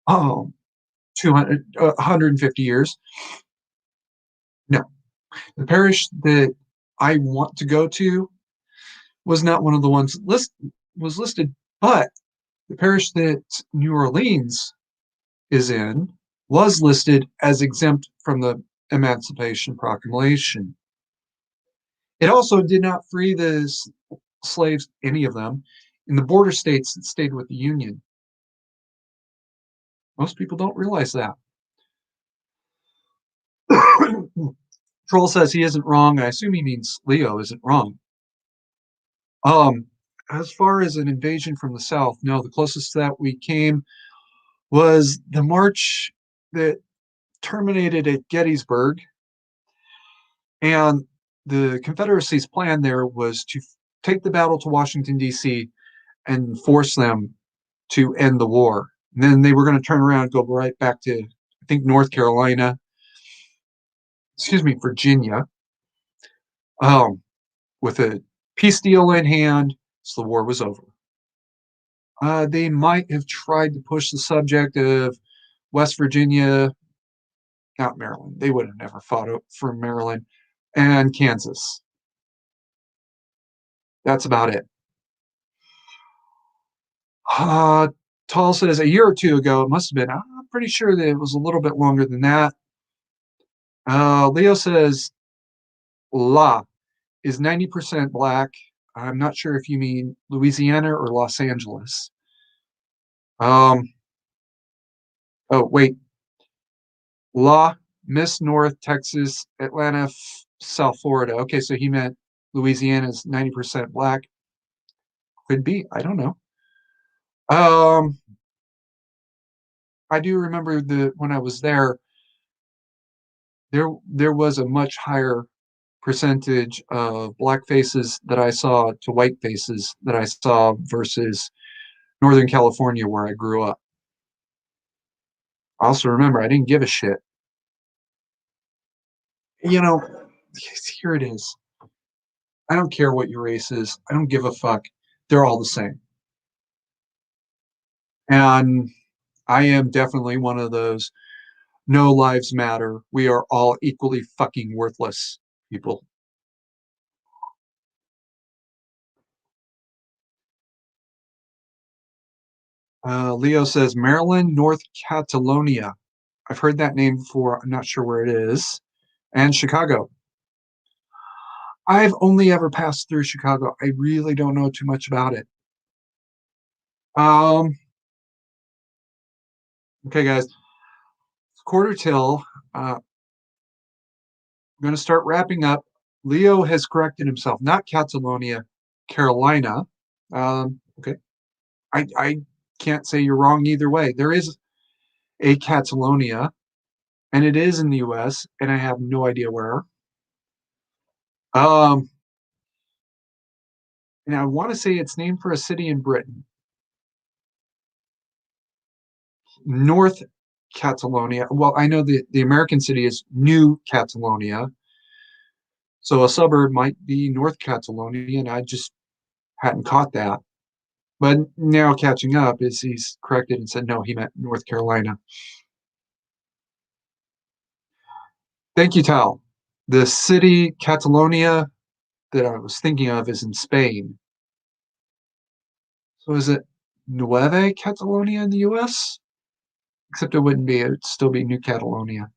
150 years. No, the parish that I want to go to was not one of the ones was listed, but the parish that New Orleans is in was listed as exempt from the Emancipation Proclamation. It also did not free the slaves, any of them, in the border states that stayed with the Union. Most people don't realize that. Troll says he isn't wrong. I assume he means Leo isn't wrong. As far as an invasion from the south, no, the closest to that we came was the march that terminated at Gettysburg. And the Confederacy's plan there was to take the battle to Washington, D.C. and force them to end the war. And then they were going to turn around and go right back to, I think, Virginia, with a peace deal in hand, so the war was over. They might have tried to push the subject of West Virginia, not Maryland. They would have never fought for Maryland, and Kansas. That's about it. Tall says a year or two ago, it must have been. I'm pretty sure that it was a little bit longer than that. Leo says, La. is 90% black. I'm not sure if you mean Louisiana or Los Angeles. Um, oh, wait. La, Miss North, Texas, Atlanta, South Florida. Okay, so he meant Louisiana's 90% black. Could be. I don't know. Um, I do remember the when I was there, there was a much higher percentage of black faces that I saw to white faces that I saw versus Northern California where I grew up. Also remember I didn't give a shit. You know, here it is. I don't care what your race is. I don't give a fuck. They're all the same. And I am definitely one of those no lives matter. We are all equally fucking worthless people. Leo says Maryland, North Catalonia. I've heard that name before. I'm not sure where it is. And Chicago. I've only ever passed through Chicago. I really don't know too much about it. Um, okay, guys. Quarter till. I'm going to start wrapping up. Leo has corrected himself. Not Catalonia, Carolina. Okay. I can't say you're wrong either way. There is a Catalonia, and it is in the US, and I have no idea where. Um, and I want to say it's named for a city in Britain. North Catalonia. Well, I know the American city is New Catalonia. So a suburb might be North Catalonia, and I just hadn't caught that. But now catching up is he's corrected and said no, he meant North Carolina. Thank you, Tal. The city Catalonia that I was thinking of is in Spain. So is it Nueve Catalonia in the US? Except it wouldn't be, it'd still be New Catalonia.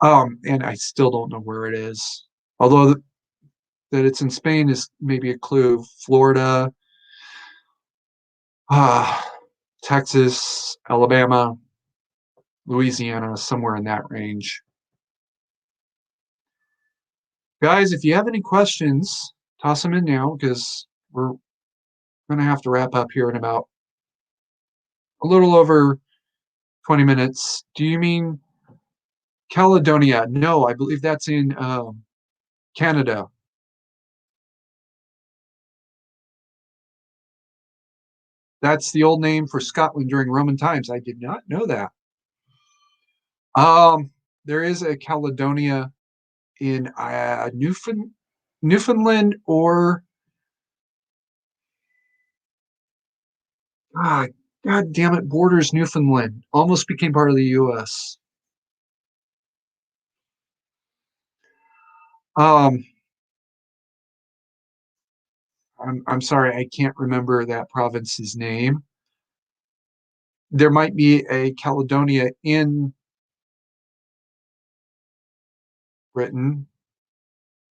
And I still don't know where it is. Although that it's in Spain is maybe a clue. Florida, uh, Texas, Alabama, Louisiana, somewhere in that range. Guys, if you have any questions, toss them in now because we're going to have to wrap up here in about a little over 20 minutes. Do you mean Caledonia? No, I believe that's in Canada. That's the old name for Scotland during Roman times. I did not know that. There is a Caledonia in Newfoundland or ah, God damn it, borders Newfoundland. Almost became part of the U.S. Um, I'm sorry, I can't remember that province's name. There might be a Caledonia in Britain.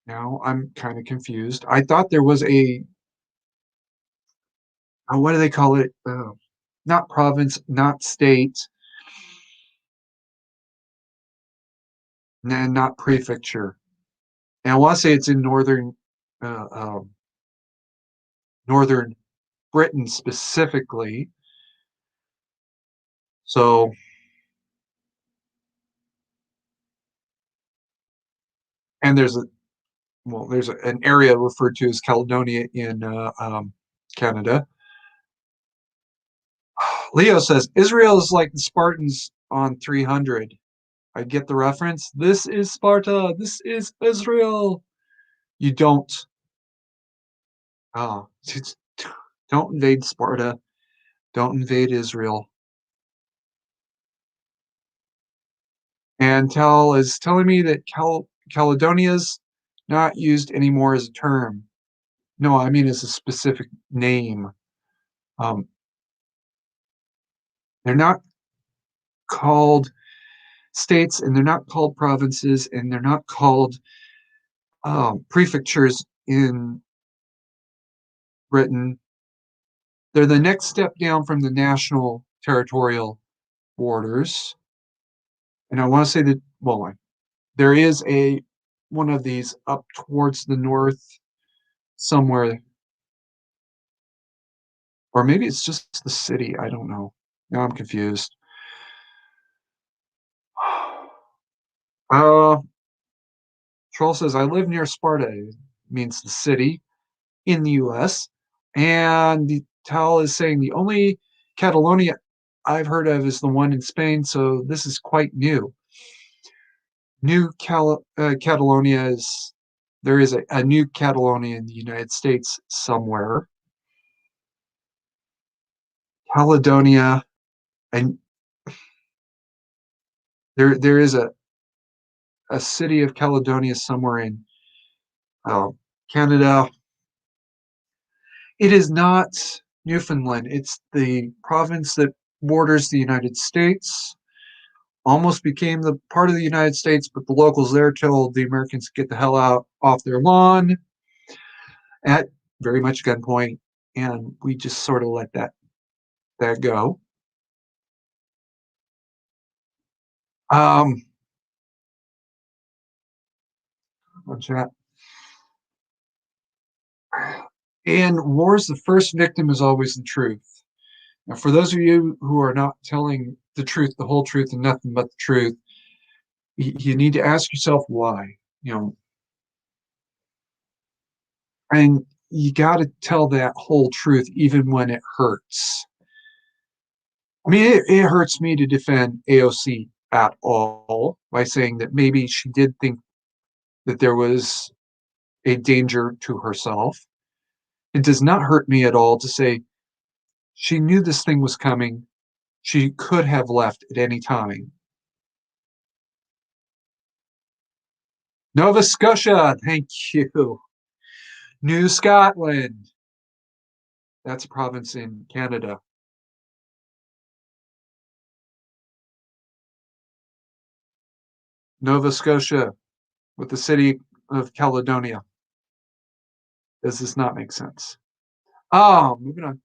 Now I'm kind of confused. I thought there was a what do they call it? Not province, not state, and not prefecture. And I want to say it's in uh, um, northern Britain specifically. So, and there's an area referred to as Caledonia in Canada. Leo says Israel is like the Spartans on 300. I get the reference. This is Sparta. This is Israel. You don't. Oh, don't invade Sparta. Don't invade Israel. And Tal is telling me that Caledonia's not used anymore as a term. No, I mean as a specific name. Um, they're not called states and they're not called provinces and they're not called prefectures in Britain. They're the next step down from the national territorial borders. And I want to say that, well, there is a one of these up towards the north somewhere, or maybe it's just the city. I don't know. Now I'm confused. Uh, Troll says, I live near Sparta. It means the city in the US. And the Tal is saying the only Catalonia I've heard of is the one in Spain, so this is quite new. Catalonia is there is a new Catalonia in the United States somewhere. Caledonia, and there is a city of Caledonia somewhere in uh, Canada. It is not Newfoundland. It's the province that borders the United States. Almost became the part of the United States, but the locals there told the Americans to get the hell out off their lawn at very much gunpoint, and we just sort of let that go. Um, chat. In wars, the first victim is always the truth. Now, for those of you who are not telling the truth, the whole truth, and nothing but the truth, you need to ask yourself why. You know, and you got to tell that whole truth even when it hurts. I mean, it hurts me to defend AOC at all by saying that maybe she did think that there was a danger to herself. It does not hurt me at all to say she knew this thing was coming. She could have left at any time. Nova Scotia, thank you. New Scotland, that's a province in Canada. Nova Scotia with the city of Caledonia. Does this not make sense? Oh, moving on.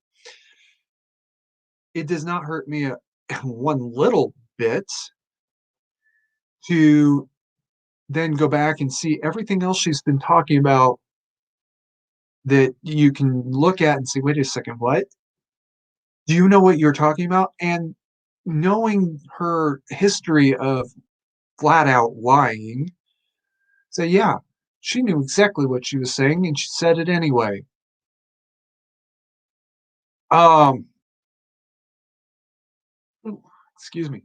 It does not hurt me one little bit to then go back and see everything else she's been talking about that you can look at and say, wait a second, what? Do you know what you're talking about? And knowing her history of flat out lying, say, yeah, she knew exactly what she was saying and she said it anyway. Um, excuse me.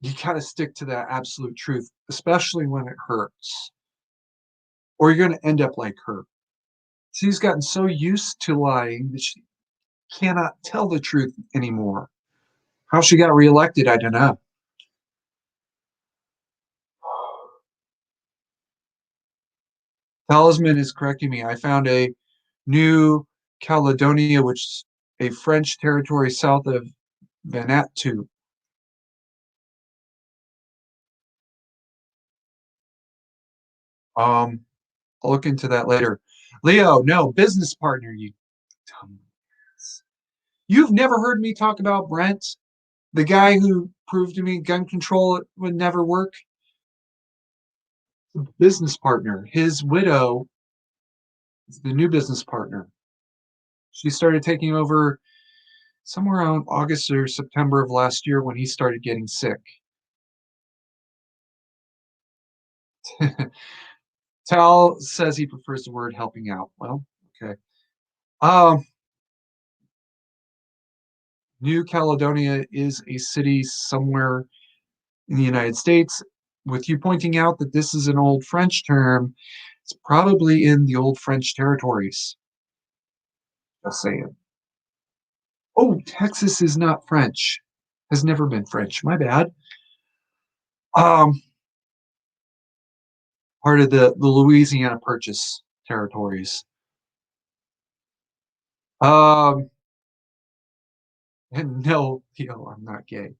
You got to stick to that absolute truth, especially when it hurts, or you're going to end up like her. She's gotten so used to lying that she cannot tell the truth anymore. How she got reelected, I don't know. Talisman is correcting me. I found a New Caledonia, which is a French territory south of Vanuatu. I'll look into that later. Leo, no, business partner, you dumb. You've never heard me talk about Brent, the guy who proved to me gun control would never work? Business partner. His widow is the new business partner. She started taking over somewhere around August or September of last year when he started getting sick. Tal says he prefers the word helping out. Well, okay. Um, New Caledonia is a city somewhere in the United States. With you pointing out that this is an old French term, it's probably in the old French territories. Just saying. Oh, Texas is not French. Has never been French. My bad. Um, Part of the Louisiana Purchase territories. Um, And no, I'm not gay.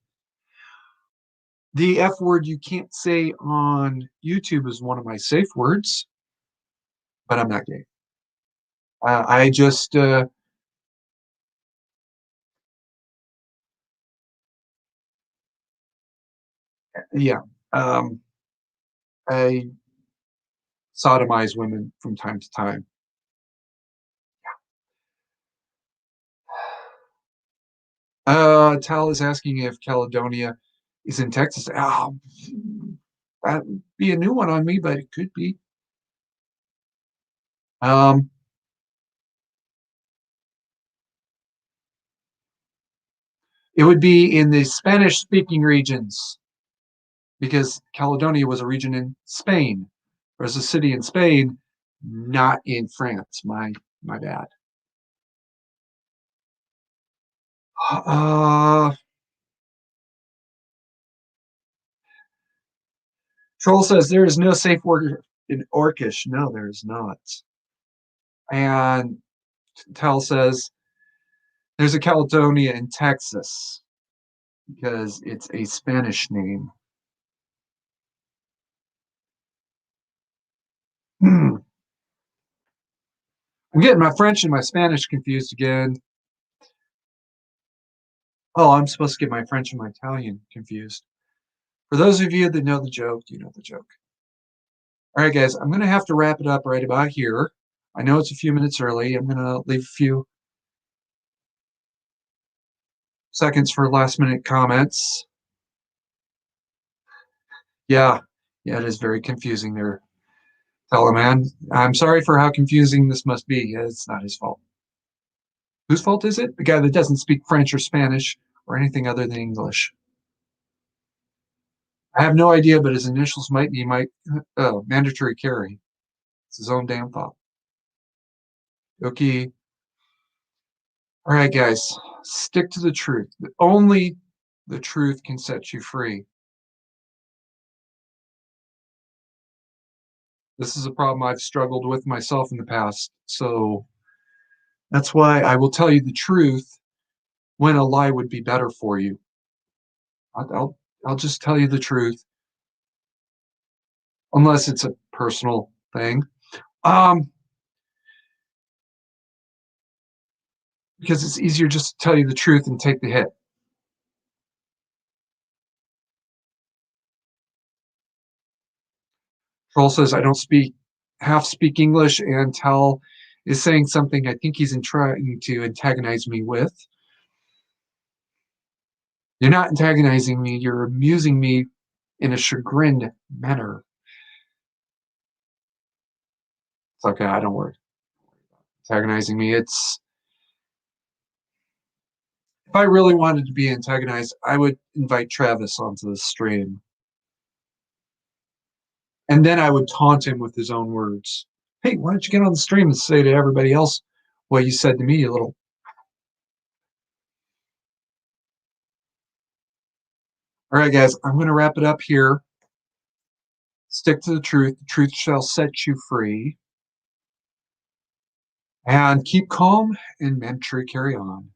The F word you can't say on YouTube is one of my safe words, but I'm not gay. I just, yeah, um, I sodomize women from time to time. Tal is asking if Caledonia is in Texas. Oh, that would be a new one on me, but it could be. Um, it would be in the Spanish-speaking regions because Caledonia was a region in Spain, whereas a city in Spain, not in France. My bad. Uh, Troll says there is no safe word in Orcish. No, there is not. And Tal says there's a Caledonia in Texas because it's a Spanish name. I'm getting my French and my Spanish confused again. Oh, I'm supposed to get my French and my Italian confused. For those of you that know the joke, you know the joke. All right, guys, I'm going to have to wrap it up right about here. I know it's a few minutes early. I'm going to leave a few seconds for last minute comments. Yeah, yeah, it is very confusing there, Teleman. I'm sorry for how confusing this must be. It's not his fault. Whose fault is it? The guy that doesn't speak French or Spanish or anything other than English. I have no idea, but his initials might be mandatory carry. It's his own damn fault. Okay. All right, guys, stick to the truth. Only the truth can set you free. This is a problem I've struggled with myself in the past. So that's why I will tell you the truth when a lie would be better for you. I'll just tell you the truth, unless it's a personal thing. Um, because it's easier just to tell you the truth and take the hit. Troll says I don't speak English, and Tal is saying something I think he's trying to antagonize me with. You're not antagonizing me, you're amusing me in a chagrined manner. It's okay, I don't worry. Antagonizing me. It's if I really wanted to be antagonized, I would invite Travis onto the stream. And then I would taunt him with his own words. Hey, why don't you get on the stream and say to everybody else what you said to me, you little. All right, guys, I'm going to wrap it up here. Stick to the truth. The truth shall set you free. And keep calm and mentally carry on.